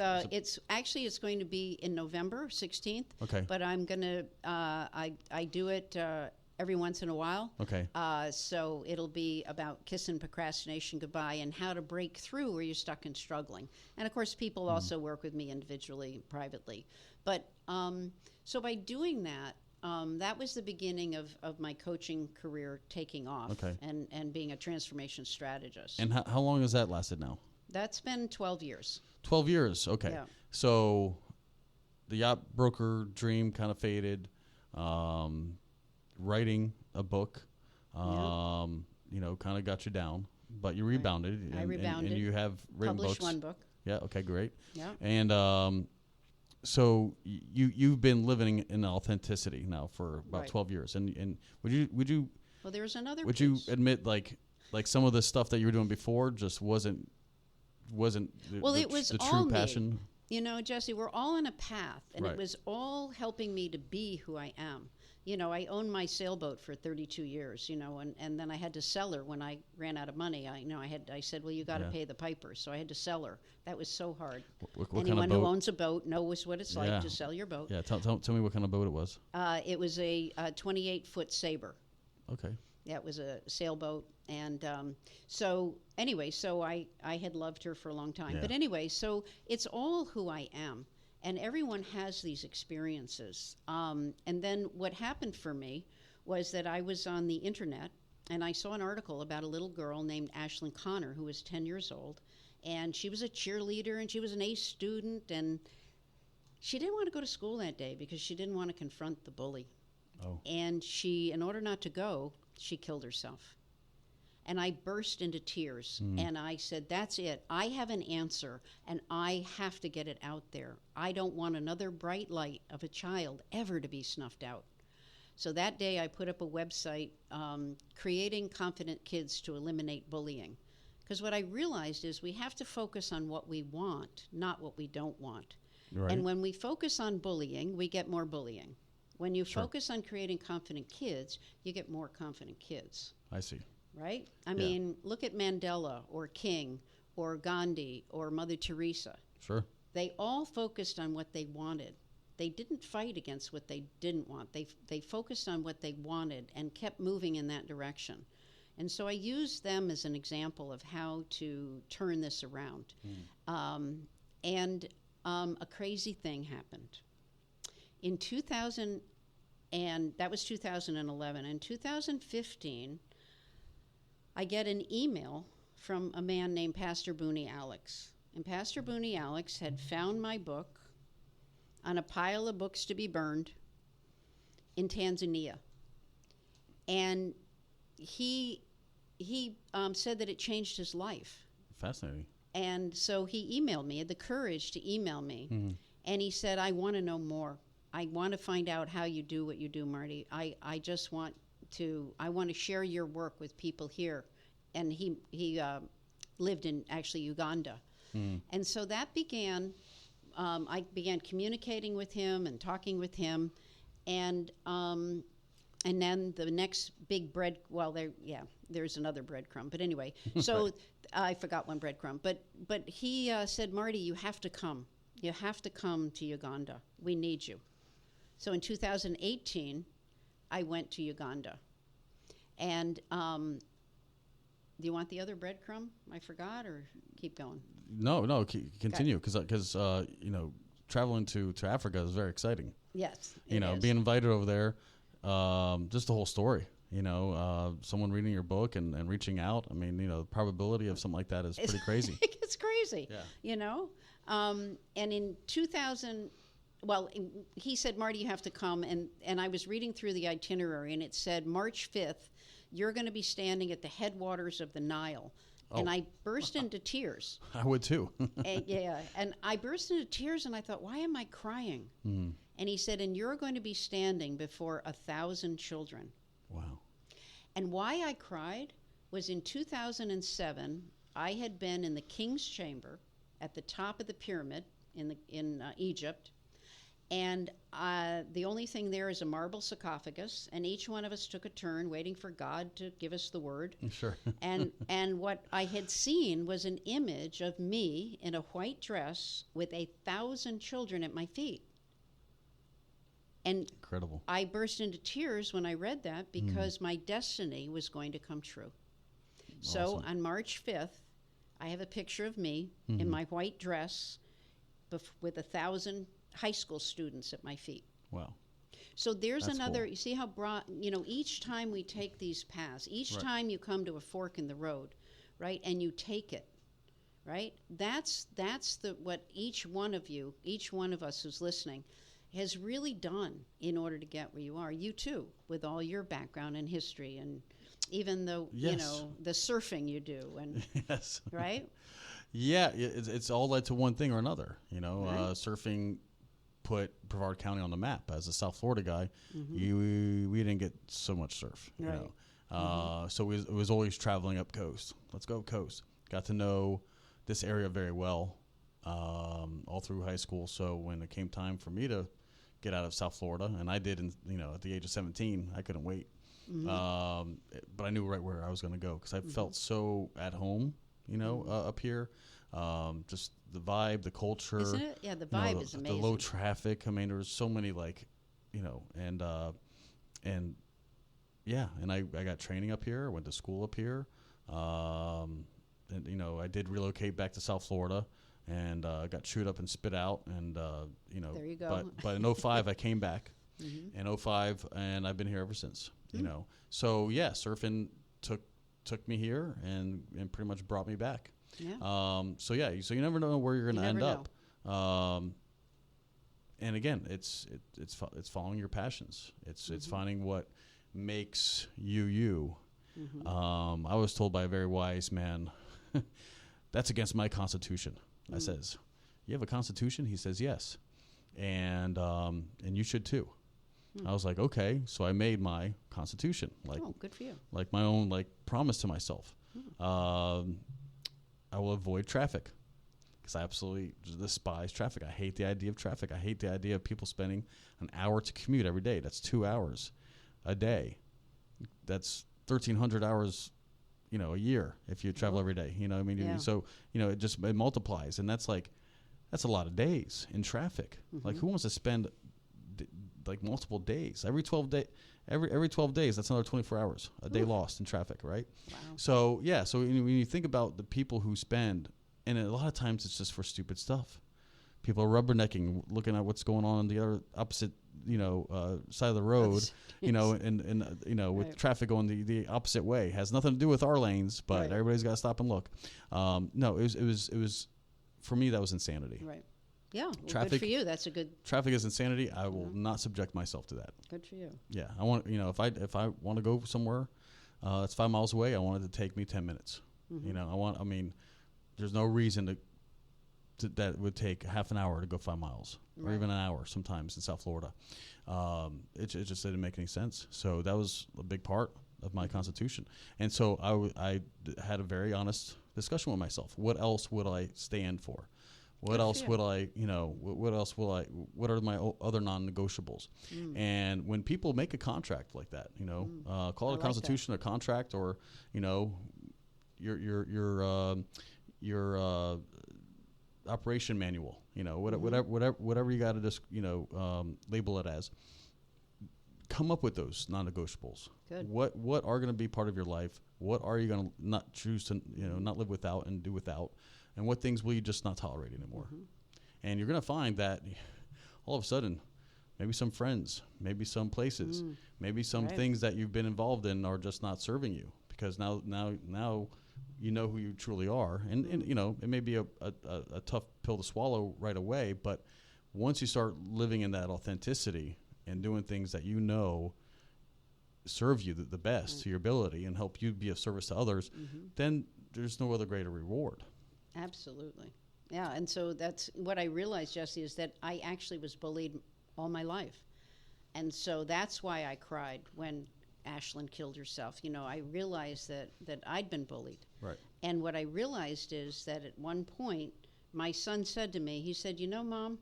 [SPEAKER 2] going to be in November 16th.
[SPEAKER 1] Okay.
[SPEAKER 2] But I'm gonna I do it every once in a while.
[SPEAKER 1] Okay.
[SPEAKER 2] So it'll be about kissing procrastination goodbye and how to break through where you're stuck and struggling. And of course, people also work with me individually, privately. But so by doing that. That was the beginning of my coaching career taking off, and being a transformation strategist.
[SPEAKER 1] And how long has that lasted now?
[SPEAKER 2] That's been 12 years.
[SPEAKER 1] 12 years, okay.
[SPEAKER 2] Yeah.
[SPEAKER 1] So the yacht broker dream kind of faded. Writing a book, kind of got you down, but you rebounded.
[SPEAKER 2] I rebounded.
[SPEAKER 1] And you have written
[SPEAKER 2] Published
[SPEAKER 1] books.
[SPEAKER 2] one book.
[SPEAKER 1] Yeah, okay, great.
[SPEAKER 2] Yeah.
[SPEAKER 1] And so you've been living in authenticity now for about 12 years, and would you?
[SPEAKER 2] Well, there's another.
[SPEAKER 1] Would
[SPEAKER 2] piece.
[SPEAKER 1] you admit like some of the stuff that you were doing before just wasn't
[SPEAKER 2] it was
[SPEAKER 1] the
[SPEAKER 2] all
[SPEAKER 1] true passion?
[SPEAKER 2] Me. Jesse, we're all on a path, and
[SPEAKER 1] Right.
[SPEAKER 2] it was all helping me to be who I am. I owned my sailboat for 32 years, and then I had to sell her when I ran out of money. I said, well, you got to pay the piper. So I had to sell her. That was so hard.
[SPEAKER 1] What
[SPEAKER 2] Anyone
[SPEAKER 1] kind of boat?
[SPEAKER 2] who owns a boat knows what it's like to sell your boat.
[SPEAKER 1] Yeah, tell me what kind of boat it was.
[SPEAKER 2] It was a 28-foot Sabre.
[SPEAKER 1] Okay.
[SPEAKER 2] Yeah, it was a sailboat. And so I had loved her for a long time.
[SPEAKER 1] Yeah.
[SPEAKER 2] But anyway, so it's all who I am. And everyone has these experiences. And then what happened for me was that I was on the internet, and I saw an article about a little girl named Ashlyn Connor, who was 10 years old. And she was a cheerleader, and she was an A student. And she didn't want to go to school that day because she didn't want to confront the bully.
[SPEAKER 1] Oh.
[SPEAKER 2] And she, in order not to go, she killed herself. And I burst into tears, and I said, that's it. I have an answer, and I have to get it out there. I don't want another bright light of a child ever to be snuffed out. So that day I put up a website, Creating Confident Kids to Eliminate Bullying. Because what I realized is we have to focus on what we want, not what we don't want.
[SPEAKER 1] Right.
[SPEAKER 2] And when we focus on bullying, we get more bullying. When you focus on creating confident kids, you get more confident kids.
[SPEAKER 1] I see.
[SPEAKER 2] Right? I mean, look at Mandela or King or Gandhi or Mother Teresa.
[SPEAKER 1] Sure.
[SPEAKER 2] They all focused on what they wanted. They didn't fight against what they didn't want. They focused on what they wanted and kept moving in that direction. And so I used them as an example of how to turn this around. A crazy thing happened. In 2000, and that was 2011. In 2015, I get an email from a man named Pastor Booney Alex. And Pastor Booney Alex had found my book on a pile of books to be burned in Tanzania. And he said that it changed his life.
[SPEAKER 1] Fascinating.
[SPEAKER 2] And so he emailed me, had the courage to email me.
[SPEAKER 1] Mm-hmm.
[SPEAKER 2] And he said, I want to know more. I want to find out how you do what you do, Marty. I just want to share your work with people here. And he lived in actually Uganda. Mm. And so that began, I began communicating with him and talking with him. And then the next big there's another breadcrumb. But anyway, so right. I forgot one breadcrumb. But he said, Marty, you have to come. You have to come to Uganda. We need you. So in 2018, I went to Uganda. And do you want the other breadcrumb? I forgot, or keep going?
[SPEAKER 1] No, continue, because traveling to Africa is very exciting.
[SPEAKER 2] Yes,
[SPEAKER 1] being invited over there, just the whole story. Someone reading your book and reaching out. I mean, the probability of something like that is pretty crazy.
[SPEAKER 2] It's crazy.
[SPEAKER 1] Yeah.
[SPEAKER 2] And in 2000, he said, Marty, you have to come. And I was reading through the itinerary, and it said March 5th, you're going to be standing at the headwaters of the Nile. Oh. And I burst into tears.
[SPEAKER 1] I would too.
[SPEAKER 2] And I burst into tears, and I thought, why am I crying? Mm. And he said, and you're going to be standing before 1,000 children.
[SPEAKER 1] Wow.
[SPEAKER 2] And why I cried was in 2007, I had been in the king's chamber at the top of the pyramid in Egypt. And the only thing there is a marble sarcophagus, and each one of us took a turn waiting for God to give us the word.
[SPEAKER 1] Sure.
[SPEAKER 2] and what I had seen was an image of me in a white dress with 1,000 children at my feet. And
[SPEAKER 1] incredible.
[SPEAKER 2] I burst into tears when I read that because my destiny was going to come true. Awesome. So on March 5th, I have a picture of me in my white dress with 1,000 high school students at my feet.
[SPEAKER 1] Wow.
[SPEAKER 2] So there's
[SPEAKER 1] That's
[SPEAKER 2] another,
[SPEAKER 1] cool.
[SPEAKER 2] You see how broad, each time we take these paths, each
[SPEAKER 1] right.
[SPEAKER 2] time you come to a fork in the road, right, and you take it, right, that's what each one of us who's listening has really done in order to get where you are. You too, with all your background and history, and even the
[SPEAKER 1] yes.
[SPEAKER 2] The surfing you do, and
[SPEAKER 1] yes,
[SPEAKER 2] right?
[SPEAKER 1] Yeah, it's all led to one thing or another.
[SPEAKER 2] Right.
[SPEAKER 1] Surfing put Brevard County on the map. As a South Florida guy, we didn't get so much surf. Right. So it was always traveling up coast. Let's go up coast. Got to know this area very well all through high school. So when it came time for me to get out of South Florida, and I did, at the age of 17, I couldn't wait. But I knew right where I was going to go because I felt so at home, up here. Just the vibe, the culture.
[SPEAKER 2] Isn't it? Yeah, the vibe is amazing.
[SPEAKER 1] The low traffic. I mean, there was so many and I got training up here. I went to school up here. And I did relocate back to South Florida. And got chewed up and spit out, and
[SPEAKER 2] there you go.
[SPEAKER 1] But in 05 I came back, in 05, and I've been here ever since. So yeah, surfing took me here and pretty much brought me back.
[SPEAKER 2] Yeah.
[SPEAKER 1] So you never know where you're going to end up. And again, it's following your passions. It's finding what makes you. I was told by a very wise man, that's against my constitution. I says, you have a constitution? He says, yes. And you should too. I was like, okay. So I made my constitution.
[SPEAKER 2] Good for you.
[SPEAKER 1] Like my own promise to myself. I will avoid traffic because I absolutely despise traffic. I hate the idea of traffic. I hate the idea of people spending an hour to commute every day. That's 2 hours a day. That's 1,300 hours a year if you travel every day, what I mean?
[SPEAKER 2] Yeah.
[SPEAKER 1] So, it multiplies, and that's a lot of days in traffic. Who wants to spend multiple days? Every 12 days, that's another 24 hours, a day lost in traffic, right?
[SPEAKER 2] Wow.
[SPEAKER 1] So, when you think about the people who spend, and a lot of times it's just for stupid stuff. People are rubbernecking, looking at what's going on the other opposite side of the road, and with traffic going the opposite way. Has nothing to do with our lanes, but everybody's got to stop and look. No, it was for me, that was insanity.
[SPEAKER 2] Right. Yeah. Well,
[SPEAKER 1] Traffic,
[SPEAKER 2] good for you. That's a good.
[SPEAKER 1] Traffic is insanity. I will not subject myself to that.
[SPEAKER 2] Good for you.
[SPEAKER 1] Yeah. I want, if I want to go somewhere, that's 5 miles away. I want it to take me 10 minutes. There's no reason that would take half an hour to go 5 miles, or even an hour sometimes in South Florida. It just didn't make any sense. So that was a big part of my constitution. And so I had a very honest discussion with myself. What else would I stand for? What else would I, what are my other non-negotiables? And when people make a contract like that, call it a constitution, a contract, or, your operation manual, whatever you got to just, label it as. Come up with those non-negotiables.
[SPEAKER 2] Good.
[SPEAKER 1] What are going to be part of your life? What are you going to not choose to, not live without and do without? And what things will you just not tolerate anymore? And you're going to find that all of a sudden, maybe some friends, maybe some places, maybe some things that you've been involved in are just not serving you, because now you know who you truly are. And it may be a tough pill to swallow right away, but once you start living in that authenticity and doing things that serve you the best to your ability and help you be of service to others, then there's no other greater reward.
[SPEAKER 2] Absolutely. Yeah, and so that's what I realized, Jesse, is that I actually was bullied all my life. And so that's why I cried when Ashlyn killed herself. I realized that I'd been bullied.
[SPEAKER 1] Right.
[SPEAKER 2] And what I realized is that at one point, my son said to me, he said, Mom,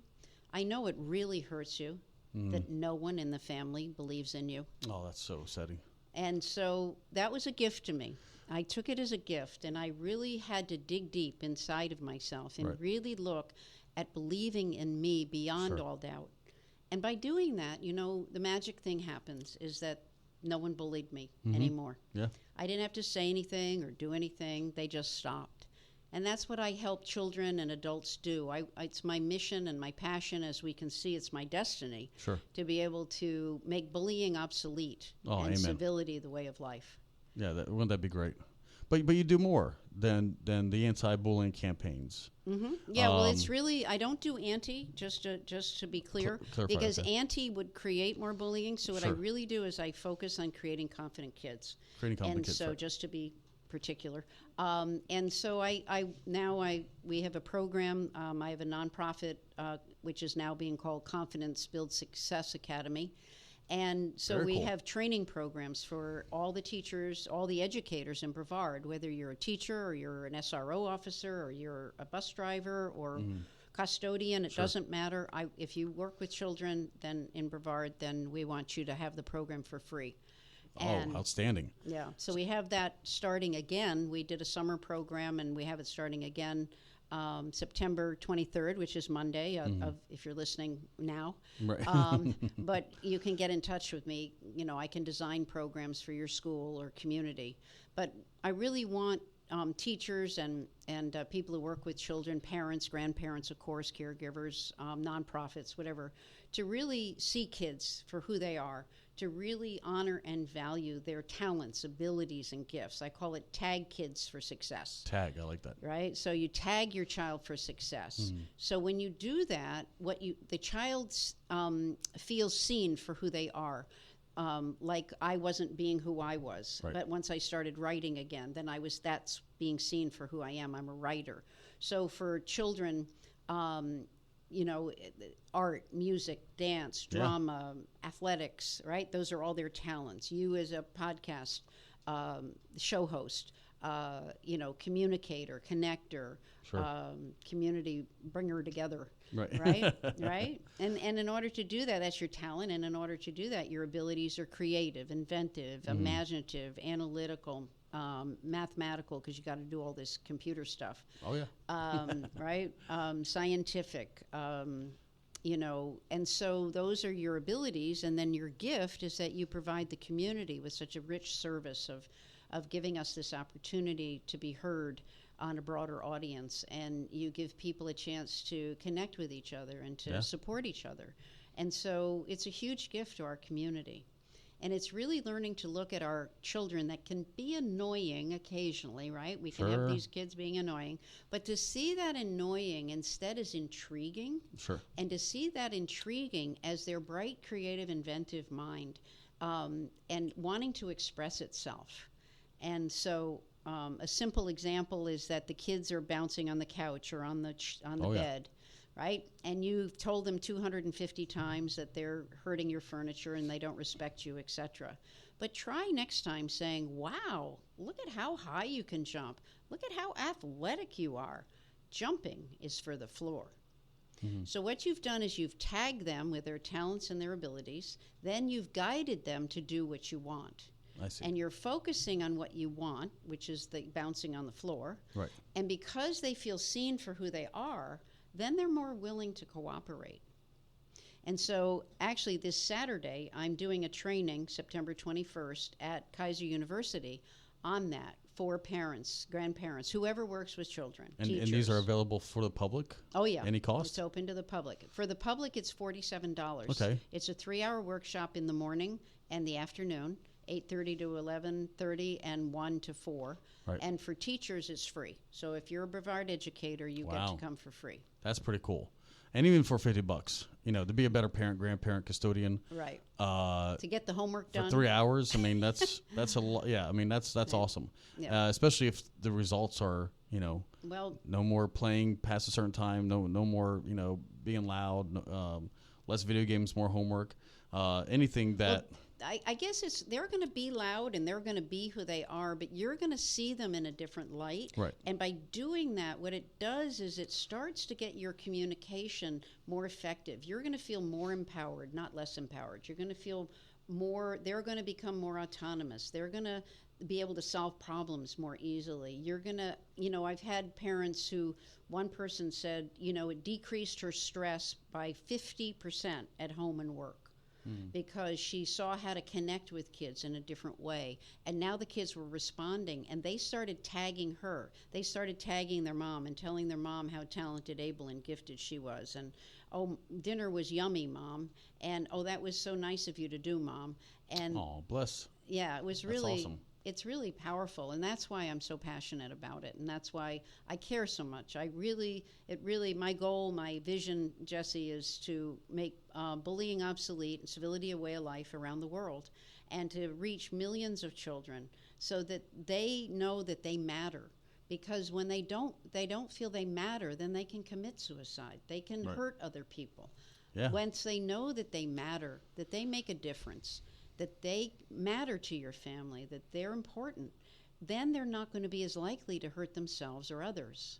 [SPEAKER 2] I know it really hurts you that no one in the family believes in you.
[SPEAKER 1] Oh, that's so upsetting.
[SPEAKER 2] And so that was a gift to me. I took it as a gift, and I really had to dig deep inside of myself and really look at believing in me beyond all doubt. And by doing that, the magic thing happens is that no one bullied me anymore.
[SPEAKER 1] Yeah.
[SPEAKER 2] I didn't have to say anything or do anything. They just stopped. And that's what I help children and adults do. It's my mission and my passion. As we can see, it's my destiny to be able to make bullying obsolete and civility the way of life. Yeah,
[SPEAKER 1] wouldn't that be great? But you do more than the anti-bullying campaigns.
[SPEAKER 2] Yeah, well, it's really, I don't do anti, just to be clear, because anti would create more bullying. So what I really do is I focus on creating confident kids. Just to be particular. And so we have a program. I have a nonprofit, which is now being called Confidence Build Success Academy. And so we have training programs for all the teachers, all the educators in Brevard, whether you're a teacher or you're an SRO officer or you're a bus driver or custodian, it doesn't matter. If you work with children then in Brevard, then we want you to have the program for free.
[SPEAKER 1] And outstanding.
[SPEAKER 2] Yeah, so we have that starting again. We did a summer program, and we have it starting again September 23rd, which is Monday, if you're listening now.
[SPEAKER 1] Right.
[SPEAKER 2] But you can get in touch with me. I can design programs for your school or community. But I really want teachers and people who work with children, parents, grandparents, of course, caregivers, nonprofits, whatever, to really see kids for who they are, to really honor and value their talents, abilities, and gifts. I call it tag kids for success.
[SPEAKER 1] Tag, I like that.
[SPEAKER 2] Right? So you tag your child for success. So when you do that, the child feels seen for who they are. Like I wasn't being who I was. Right. But once I started writing again, then that's being seen for who I am. I'm a writer. So for children, art, music, dance, drama, athletics, right? Those are all their talents. You as a podcast show host, communicator, connector, community bringer together, right? Right? And in order to do that, that's your talent. And in order to do that, your abilities are creative, inventive, imaginative, analytical, mathematical, because you got to do all this computer stuff.
[SPEAKER 1] Oh yeah.
[SPEAKER 2] Right? Scientific, and so those are your abilities. And then your gift is that you provide the community with such a rich service of giving us this opportunity to be heard on a broader audience, and you give people a chance to connect with each other and to support each other. And so it's a huge gift to our community. And it's really learning to look at our children that can be annoying occasionally, right? We can have these kids being annoying. But to see that annoying instead as intriguing, and to see that intriguing as their bright, creative, inventive mind, and wanting to express itself. And so a simple example is that the kids are bouncing on the couch or on the bed. Right? And you've told them 250 times that they're hurting your furniture and they don't respect you, etc. But try next time saying, wow, look at how high you can jump. Look at how athletic you are. Jumping is for the floor. Mm-hmm. So what you've done is you've tagged them with their talents and their abilities. Then you've guided them to do what you want.
[SPEAKER 1] I see.
[SPEAKER 2] And you're focusing on what you want, which is the bouncing on the floor.
[SPEAKER 1] Right.
[SPEAKER 2] And because they feel seen for who they are, then they're more willing to cooperate. And so actually this Saturday, I'm doing a training, September 21st, at Kaiser University on that for parents, grandparents, whoever works with children, teachers.
[SPEAKER 1] And these are available for the public?
[SPEAKER 2] Oh, yeah.
[SPEAKER 1] Any cost?
[SPEAKER 2] It's open to the public. For the public, it's $47.
[SPEAKER 1] Okay.
[SPEAKER 2] It's a 3-hour workshop in the morning and the afternoon, 8:30 to 11:30 and 1 to 4.
[SPEAKER 1] Right.
[SPEAKER 2] And for teachers, it's free. So if you're a Brevard educator, you get to come for free.
[SPEAKER 1] That's pretty cool. And even for $50, to be a better parent, grandparent, custodian.
[SPEAKER 2] Right. To get the homework done.
[SPEAKER 1] For 3 hours, I mean, that's a lot. Yeah, I mean, that's awesome. Yeah. Especially if the results are, no more playing past a certain time, no more, being loud, less video games, more homework, anything that...
[SPEAKER 2] Well, I guess they're going to be loud and they're going to be who they are, but you're going to see them in a different light.
[SPEAKER 1] Right.
[SPEAKER 2] And by doing that, what it does is it starts to get your communication more effective. You're going to feel more empowered, not less empowered. You're going to feel more, they're going to become more autonomous. They're going to be able to solve problems more easily. You're going to, I've had parents who, one person said, it decreased her stress by 50% at home and work. Because she saw how to connect with kids in a different way. And now the kids were responding, and they started tagging her. They started tagging their mom and telling their mom how talented, able, and gifted she was. And, oh, dinner was yummy, Mom. And, oh, that was so nice of you to do, Mom. And
[SPEAKER 1] oh, bless.
[SPEAKER 2] Yeah, it was really...
[SPEAKER 1] That's awesome.
[SPEAKER 2] It's really powerful, and that's why I'm so passionate about it, and that's why I care so much. My goal, my vision, Jesse, is to make bullying obsolete and civility a way of life around the world, and to reach millions of children so that they know that they matter. Because when they don't feel they matter, then they can commit suicide. They can hurt other people.
[SPEAKER 1] Yeah.
[SPEAKER 2] Once they know that they matter, that they make a difference, that they matter to your family, that they're important, then they're not going to be as likely to hurt themselves or others.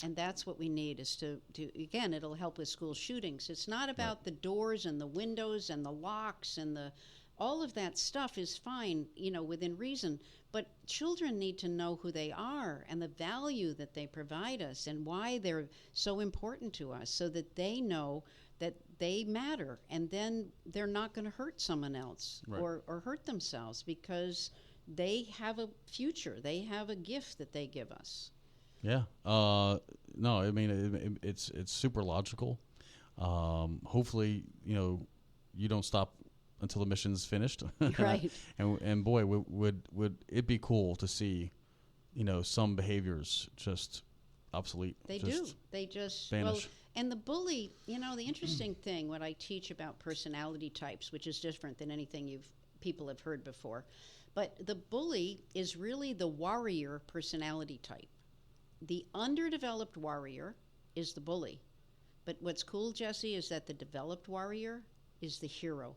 [SPEAKER 2] And that's what we need is to again, it'll help with school shootings. It's not about the doors and the windows and the locks and all of that stuff is fine, within reason. But children need to know who they are and the value that they provide us and why they're so important to us so that they know that they matter, and then they're not going to hurt someone else or hurt themselves because they have a future. They have a gift that they give us.
[SPEAKER 1] Yeah. No, I mean, it's super logical. Hopefully, you don't stop until the mission's finished.
[SPEAKER 2] Right.
[SPEAKER 1] and boy, would it be cool to see, some behaviors just obsolete.
[SPEAKER 2] They just
[SPEAKER 1] vanish.
[SPEAKER 2] Well, and the bully, the interesting thing, what I teach about personality types, which is different than anything people have heard before, but the bully is really the warrior personality type. The underdeveloped warrior is the bully. But what's cool, Jesse, is that the developed warrior is the hero.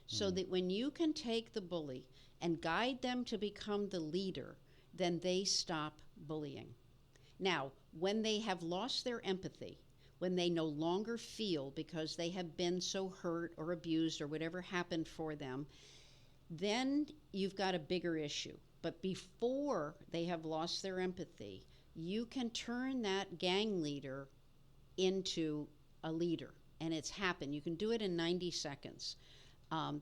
[SPEAKER 2] So that when you can take the bully and guide them to become the leader, then they stop bullying. Now, when they have lost their empathy, when they no longer feel because they have been so hurt or abused or whatever happened for them, then you've got a bigger issue. But before they have lost their empathy, you can turn that gang leader into a leader. And it's happened. You can do it in 90 seconds.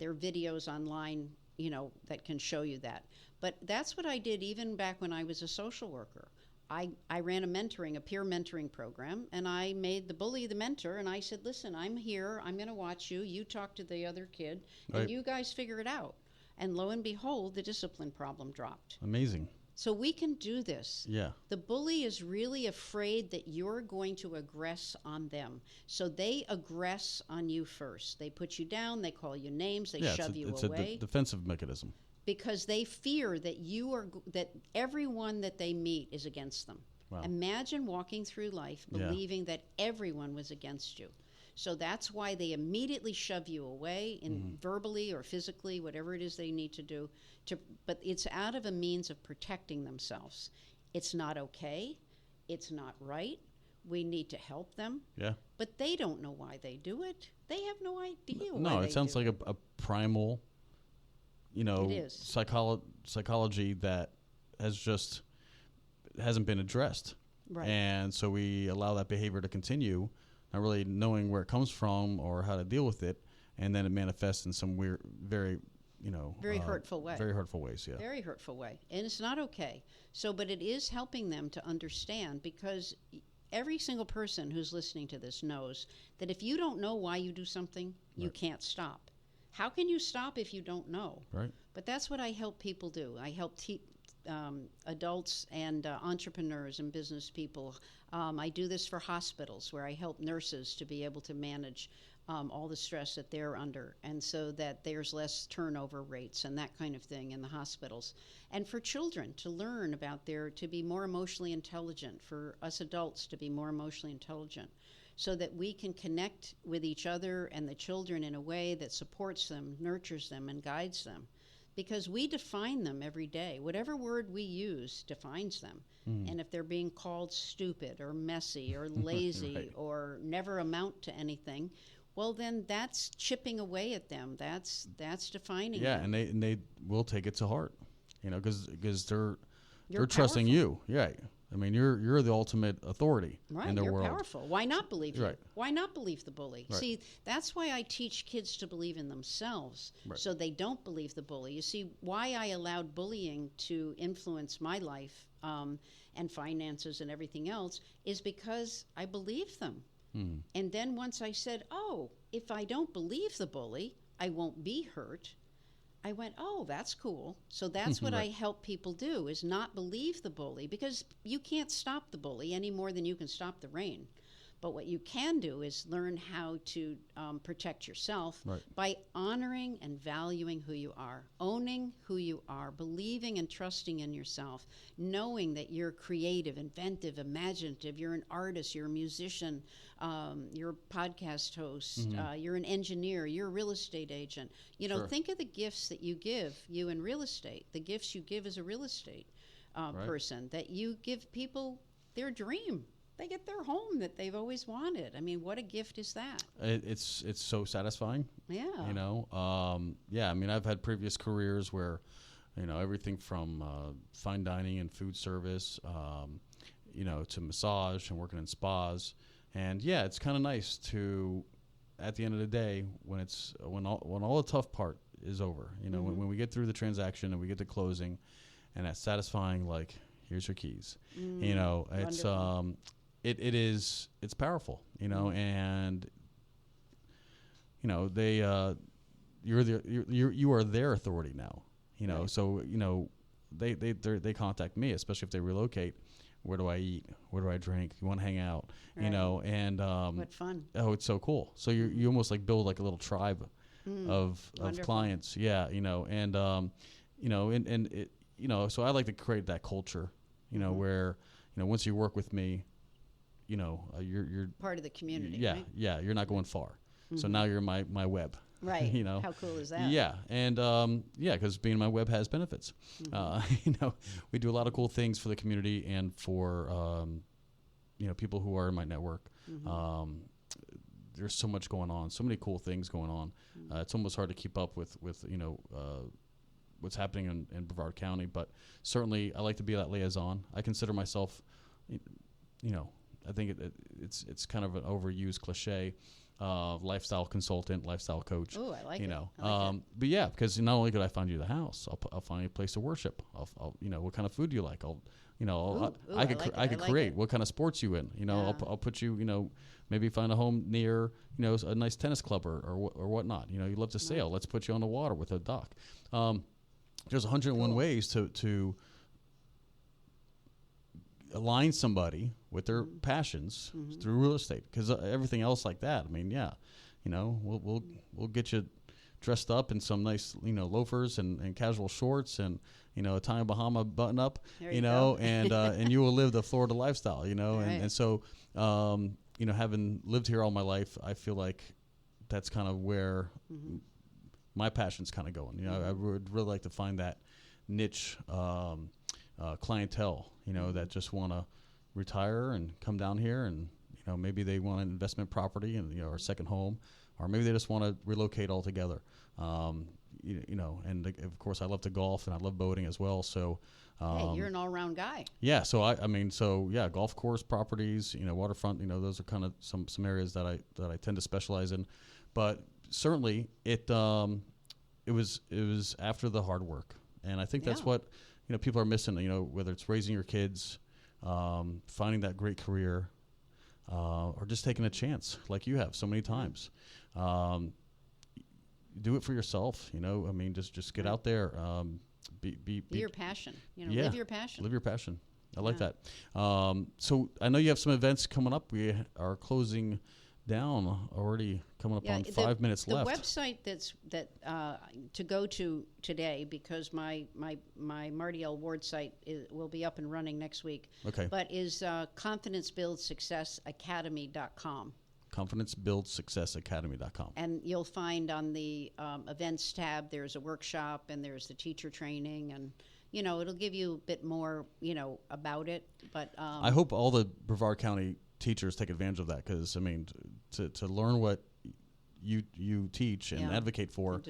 [SPEAKER 2] There are videos online, that can show you that. But that's what I did even back when I was a social worker. I ran a peer mentoring program, and I made the bully the mentor, and I said, listen, I'm here, I'm going to watch you, you talk to the other kid, and you guys figure it out. And lo and behold, the discipline problem dropped.
[SPEAKER 1] Amazing.
[SPEAKER 2] So we can do this.
[SPEAKER 1] Yeah.
[SPEAKER 2] The bully is really afraid that you're going to aggress on them. So they aggress on you first. They put you down, they call you names, they shove you away.
[SPEAKER 1] It's a defensive mechanism.
[SPEAKER 2] Because they fear that that everyone that they meet is against them.
[SPEAKER 1] Wow.
[SPEAKER 2] Imagine walking through life believing that everyone was against you. So that's why they immediately shove you away, verbally or physically, whatever it is they need to do. But it's out of a means of protecting themselves. It's not okay. It's not right. We need to help them.
[SPEAKER 1] Yeah.
[SPEAKER 2] But they don't know why they do it. They have no idea why
[SPEAKER 1] No,
[SPEAKER 2] they
[SPEAKER 1] it sounds
[SPEAKER 2] do
[SPEAKER 1] like a primal, psychology that hasn't been addressed.
[SPEAKER 2] Right.
[SPEAKER 1] And so we allow that behavior to continue, not really knowing where it comes from or how to deal with it, and then it manifests in some weird, very
[SPEAKER 2] hurtful way.
[SPEAKER 1] Very hurtful ways, yeah.
[SPEAKER 2] Very hurtful way. And it's not okay. So, but it is helping them to understand, because every single person who's listening to this knows that if you don't know why you do something, you can't stop. How can you stop if you don't know?
[SPEAKER 1] Right.
[SPEAKER 2] But that's what I help people do. I help adults and entrepreneurs and business people. I do this for hospitals, where I help nurses to be able to manage all the stress that they're under, and so that there's less turnover rates and that kind of thing in the hospitals. And for children to learn about to be more emotionally intelligent, for us adults to be more emotionally intelligent, so that we can connect with each other and the children in a way that supports them, nurtures them, and guides them. Because we define them every day. Whatever word we use defines them. And if they're being called stupid or messy or lazy or never amount to anything, well, then that's chipping away at them. That's defining them.
[SPEAKER 1] Yeah, and they will take it to heart, because they're
[SPEAKER 2] You're
[SPEAKER 1] trusting
[SPEAKER 2] powerful.
[SPEAKER 1] you. Yeah. I mean, you're the ultimate authority in their
[SPEAKER 2] you're
[SPEAKER 1] world.
[SPEAKER 2] Powerful. Why not believe you?
[SPEAKER 1] Right.
[SPEAKER 2] Why not believe the bully?
[SPEAKER 1] Right.
[SPEAKER 2] See, that's why I teach kids to believe in themselves, so they don't believe the bully. You see, why I allowed bullying to influence my life and finances and everything else is because I believed them. And then once I said, oh, if I don't believe the bully, I won't be hurt, I went, oh, that's cool. So that's what I help people do, is not believe the bully, because you can't stop the bully any more than you can stop the rain. But what you can do is learn how to protect yourself by honoring and valuing who you are, owning who you are, believing and trusting in yourself, knowing that you're creative, inventive, imaginative, you're an artist, you're a musician, you're a podcast host, you're an engineer, you're a real estate agent. Think of the gifts that you give, you in real estate, the gifts you give as a real estate person, that you give people their dream. They get their home that they've always wanted. I mean, what a gift is that?
[SPEAKER 1] It's so satisfying.
[SPEAKER 2] Yeah.
[SPEAKER 1] I mean, I've had previous careers where, everything from fine dining and food service, to massage and working in spas. And yeah, it's kind of nice to, at the end of the day, when all the tough part is over, when we get through the transaction and we get to closing, and that's satisfying, like, here's your keys. It's it's powerful, and they you are their authority now, so they contact me, especially if they relocate. Where do I eat? Where do I drink? You want to hang out? And
[SPEAKER 2] what fun!
[SPEAKER 1] Oh, it's so cool. So you almost like build like a little tribe of clients. Yeah, and so I like to create that culture, where once you work with me, you're
[SPEAKER 2] part of the community.
[SPEAKER 1] Yeah,
[SPEAKER 2] right?
[SPEAKER 1] Yeah, you're not going far. So now you're my web.
[SPEAKER 2] Right. How cool is that?
[SPEAKER 1] Yeah, and because being my web has benefits. We do a lot of cool things for the community and for people who are in my network. There's so much going on, so many cool things going on. It's almost hard to keep up with what's happening in Brevard County, but certainly I like to be that liaison. I consider myself, I think it's kind of an overused cliche, lifestyle consultant, lifestyle coach.
[SPEAKER 2] Oh, I like
[SPEAKER 1] you
[SPEAKER 2] it.
[SPEAKER 1] know.
[SPEAKER 2] I like it.
[SPEAKER 1] But yeah, because not only could I find you the house, I'll find you a place to worship. I'll what kind of food do you like? I could create what kind of sports you in. I'll put you, maybe find a home near, a nice tennis club or whatnot. You love to sail. Let's put you on the water with a dock. There's 101 ways to align somebody with their passions through real estate, because everything else like that, I mean, we'll get you dressed up in some nice loafers and casual shorts and a Tommy Bahama button up, and you will live the Florida lifestyle,
[SPEAKER 2] Right.
[SPEAKER 1] and so having lived here all my life, I feel like that's kind of where my passion's kind of going. I would really like to find that niche clientele, that just want to retire and come down here, and maybe they want an investment property and or a second home, or maybe they just want to relocate altogether. And of course I love to golf and I love boating as well. So
[SPEAKER 2] hey, you're an all-round guy.
[SPEAKER 1] Yeah. So golf course properties, waterfront, those are kind of some areas that I tend to specialize in. But certainly it was after the hard work, and I think that's what people are missing. Whether it's raising your kids, finding that great career, or just taking a chance like you have so many times. Do it for yourself. Just get out there. Be
[SPEAKER 2] your passion. Live your passion.
[SPEAKER 1] Live your passion. I like that. So I know you have some events coming up. We are closing down already, coming up on 5 minutes left.
[SPEAKER 2] The website to go to today, because my Marty L Ward site will be up and running next week.
[SPEAKER 1] Okay.
[SPEAKER 2] But is confidencebuildsuccessacademy.com.
[SPEAKER 1] confidencebuildsuccessacademy.com.
[SPEAKER 2] And you'll find on the events tab, there's a workshop and there's the teacher training, and it'll give you a bit more about it. But
[SPEAKER 1] I hope all the Brevard County teachers take advantage of that, because to learn what you teach and advocate for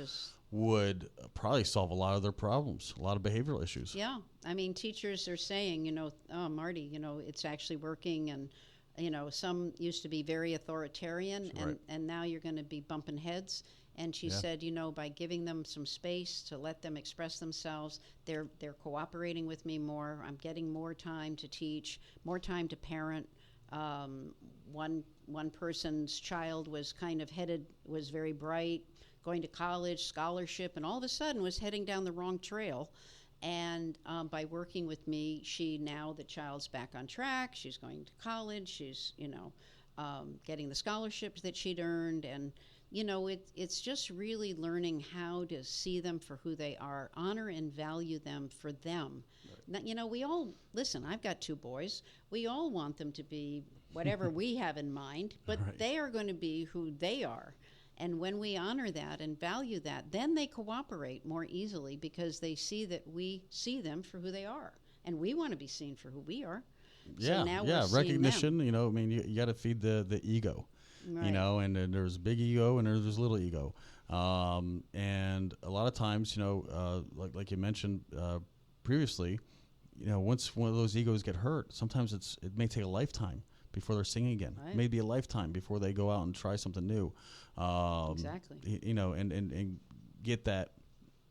[SPEAKER 1] would probably solve a lot of their problems, a lot of behavioral issues.
[SPEAKER 2] Yeah, teachers are saying, oh, Marty, it's actually working, and some used to be very authoritarian, and now you're going to be bumping heads. And she said, by giving them some space to let them express themselves, they're cooperating with me more. I'm getting more time to teach, more time to parent. One person's child was was very bright, going to college, scholarship, and all of a sudden was heading down the wrong trail. And by working with me, the child's back on track. She's going to college. She's, getting the scholarships that she'd earned. And, it's just really learning how to see them for who they are, honor and value them for them. Right. Now, we all, listen, I've got 2 boys. We all want them to be whatever we have in mind, but they are going to be who they are. And when we honor that and value that, then they cooperate more easily, because they see that we see them for who they are. And we want to be seen for who we are.
[SPEAKER 1] Yeah,
[SPEAKER 2] so now
[SPEAKER 1] we're recognition, you got to feed the ego, and then there's big ego and there's little ego. And a lot of times, like you mentioned previously, once one of those egos get hurt, sometimes it may take a lifetime before they're singing again. Right. Maybe a lifetime before they go out and try something new.
[SPEAKER 2] Exactly.
[SPEAKER 1] And get that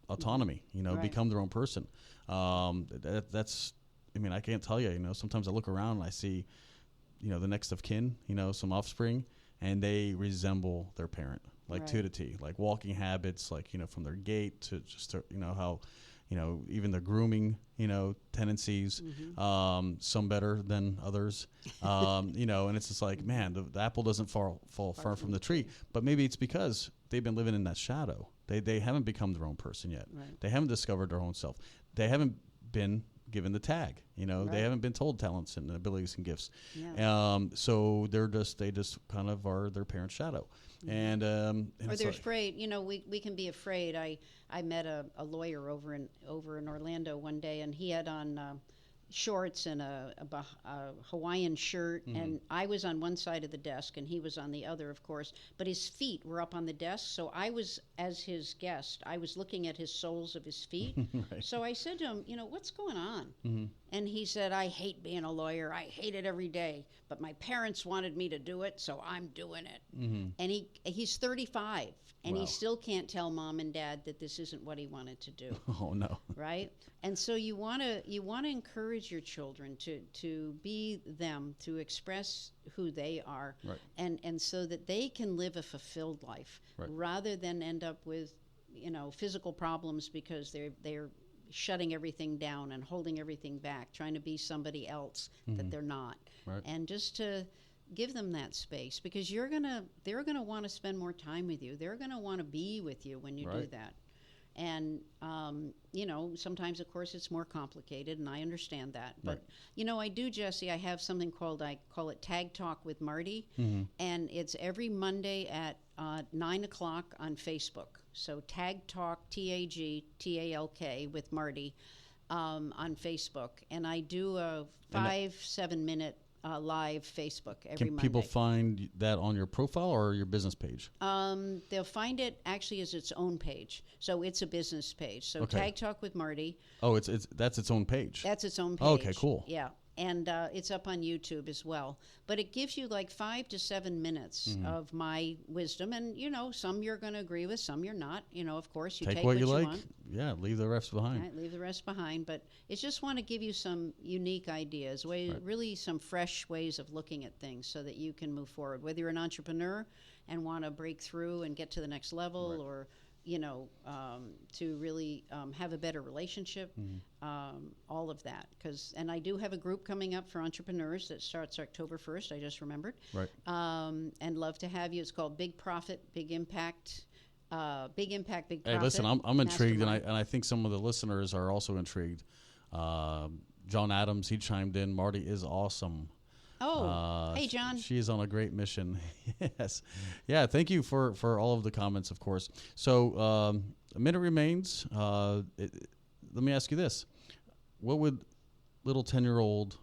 [SPEAKER 1] autonomy, become their own person. That's, I can't tell you, sometimes I look around and I see, the next of kin, some offspring, and they resemble their parent, to the T, like walking habits, from their gait to just, how, even the grooming, tendencies, some better than others, and it's just like, man, the apple doesn't fall far from the tree. But maybe it's because they've been living in that shadow. They haven't become their own person yet. Right. They haven't discovered their own self. They haven't been given the tag. They haven't been told talents and abilities and gifts. Yeah. So they just kind of are their parent's shadow. And
[SPEAKER 2] or they're afraid. We can be afraid. I met a lawyer over in Orlando one day, and he had on shorts and a Hawaiian shirt, and I was on one side of the desk and he was on the other, of course, but his feet were up on the desk, so I was, as his guest, I was looking at his soles of his feet. Right. So I said to him, what's going on? And he said, I hate being a lawyer. I hate it every day. But my parents wanted me to do it, so I'm doing it. And he's 35, and
[SPEAKER 1] Wow.
[SPEAKER 2] he still can't tell mom and dad that this isn't what he wanted to do.
[SPEAKER 1] Oh, no.
[SPEAKER 2] Right? And so you want to encourage your children to be them, to express who they are,
[SPEAKER 1] Right.
[SPEAKER 2] and so that they can live a fulfilled life,
[SPEAKER 1] Right.
[SPEAKER 2] rather than end up with, physical problems because they're shutting everything down and holding everything back, trying to be somebody else that they're not.
[SPEAKER 1] Right.
[SPEAKER 2] And just to give them that space, because they're gonna want to spend more time with you. They're gonna want to be with you when you do
[SPEAKER 1] Right.
[SPEAKER 2] that. And sometimes, of course, it's more complicated, and I understand that. But I do, Jesse. I have something I call it Tag Talk with Marty, and it's every Monday at 9 o'clock on Facebook. So Tag Talk, TAGTALK with Marty on Facebook, and I do a 7-minute live Facebook every
[SPEAKER 1] Can
[SPEAKER 2] Monday.
[SPEAKER 1] people find that on your profile or your business page?
[SPEAKER 2] They'll find it actually as its own page. So it's a business page. So
[SPEAKER 1] Okay.
[SPEAKER 2] Tag Talk with Marty.
[SPEAKER 1] Oh, that's its own page.
[SPEAKER 2] That's its own page.
[SPEAKER 1] Okay, cool.
[SPEAKER 2] Yeah. And it's up on YouTube as well. But it gives you like 5 to 7 minutes of my wisdom. And, some you're going to agree with, some you're not. Of course, you take
[SPEAKER 1] what you like.
[SPEAKER 2] want.
[SPEAKER 1] Yeah, leave the rest behind.
[SPEAKER 2] Right, leave the rest behind. But it's just want to give you some unique ideas, really some fresh ways of looking at things so that you can move forward. Whether you're an entrepreneur and want to break through and get to the next level, or to really have a better relationship, all of that. And I do have a group coming up for entrepreneurs that starts October 1st, I just remembered.
[SPEAKER 1] Right.
[SPEAKER 2] And love to have you. It's called Big Profit, Big Impact. Big Impact, Big Profit.
[SPEAKER 1] Hey, listen, I'm intrigued, and
[SPEAKER 2] Mastermind.
[SPEAKER 1] I think some of the listeners are also intrigued. John Adams, he chimed in. Marty is awesome.
[SPEAKER 2] Oh, hey, John.
[SPEAKER 1] She is on a great mission. Yes. Yeah, thank you for all of the comments, of course. So a minute remains. Let me ask you this. What would little 10-year-old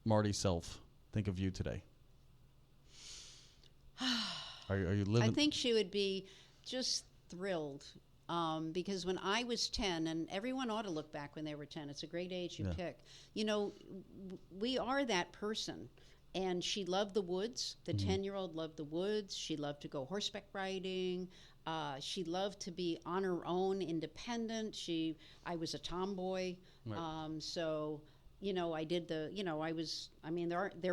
[SPEAKER 1] Marty self think of you today? Are you living?
[SPEAKER 2] I think she would be just thrilled. Because when I was 10, and everyone ought to look back when they were 10, it's a great age you pick. We are that person. And she loved the woods. The 10-year-old loved the woods. She loved to go horseback riding. She loved to be on her own, independent. I was a tomboy.
[SPEAKER 1] Right.
[SPEAKER 2] So, I did there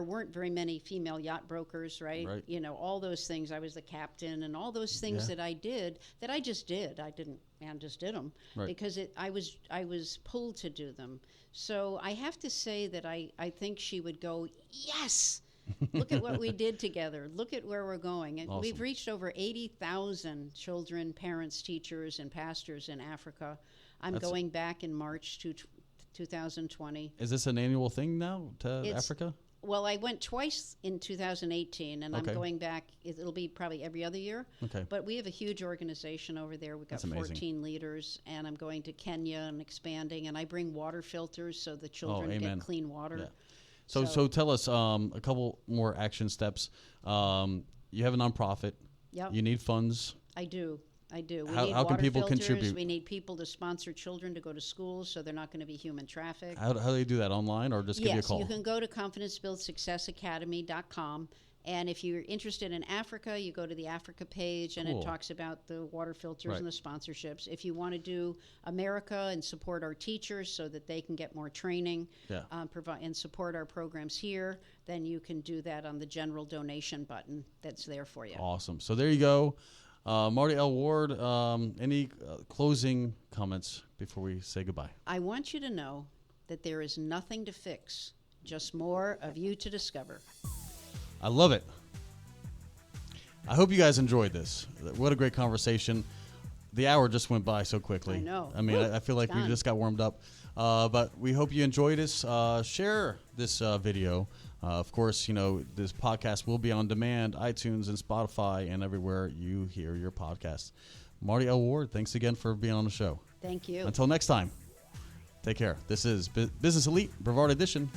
[SPEAKER 2] weren't very many female yacht brokers, right?
[SPEAKER 1] Right.
[SPEAKER 2] All those things. I was the captain, and all those things that I did, that I just did. I just did them because I was pulled to do them. So I have to say that I think she would go, yes, look at what we did together. Look at where we're going. And
[SPEAKER 1] Awesome.
[SPEAKER 2] we've reached over 80,000 children, parents, teachers, and pastors in Africa. I'm going back in March to 2020.
[SPEAKER 1] Is this an annual thing now to Africa?
[SPEAKER 2] Well, I went twice in 2018, and
[SPEAKER 1] Okay.
[SPEAKER 2] I'm going back. It'll be probably every other year.
[SPEAKER 1] Okay.
[SPEAKER 2] But we have a huge organization over there. We've got
[SPEAKER 1] That's amazing.
[SPEAKER 2] 14 leaders, and I'm going to Kenya and expanding. And I bring water filters so the children
[SPEAKER 1] amen.
[SPEAKER 2] get clean water.
[SPEAKER 1] Yeah. So tell us a couple more action steps. You have a nonprofit.
[SPEAKER 2] Yep.
[SPEAKER 1] You need funds.
[SPEAKER 2] I do. We
[SPEAKER 1] How
[SPEAKER 2] need
[SPEAKER 1] can
[SPEAKER 2] water
[SPEAKER 1] people
[SPEAKER 2] filters.
[SPEAKER 1] contribute?
[SPEAKER 2] We need people to sponsor children to go to school so they're not going to be human trafficked.
[SPEAKER 1] How do they do that? Online or just give you a
[SPEAKER 2] Yes,
[SPEAKER 1] call?
[SPEAKER 2] you can go to confidencebuildsuccessacademy.com. And if you're interested in Africa, you go to the Africa page, and
[SPEAKER 1] Cool.
[SPEAKER 2] it talks about the water filters
[SPEAKER 1] Right.
[SPEAKER 2] and the sponsorships. If you want to do America and support our teachers so that they can get more training, provide and support our programs here, then you can do that on the general donation button that's there for you.
[SPEAKER 1] Awesome. So there you go. Marty L Ward, any closing comments before we say goodbye?
[SPEAKER 2] I want you to know that there is nothing to fix, just more of you to discover.
[SPEAKER 1] I love it. I hope you guys enjoyed this. What a great conversation. The hour just went by so quickly.
[SPEAKER 2] I know.
[SPEAKER 1] I mean,
[SPEAKER 2] Woo,
[SPEAKER 1] I feel like we just got warmed up. But we hope you enjoyed this. Share this video. Of course, this podcast will be on demand, iTunes and Spotify and everywhere you hear your podcasts. Marty L Ward, thanks again for being on the show.
[SPEAKER 2] Thank you.
[SPEAKER 1] Until next time, take care. This is Business Elite, Brevard Edition.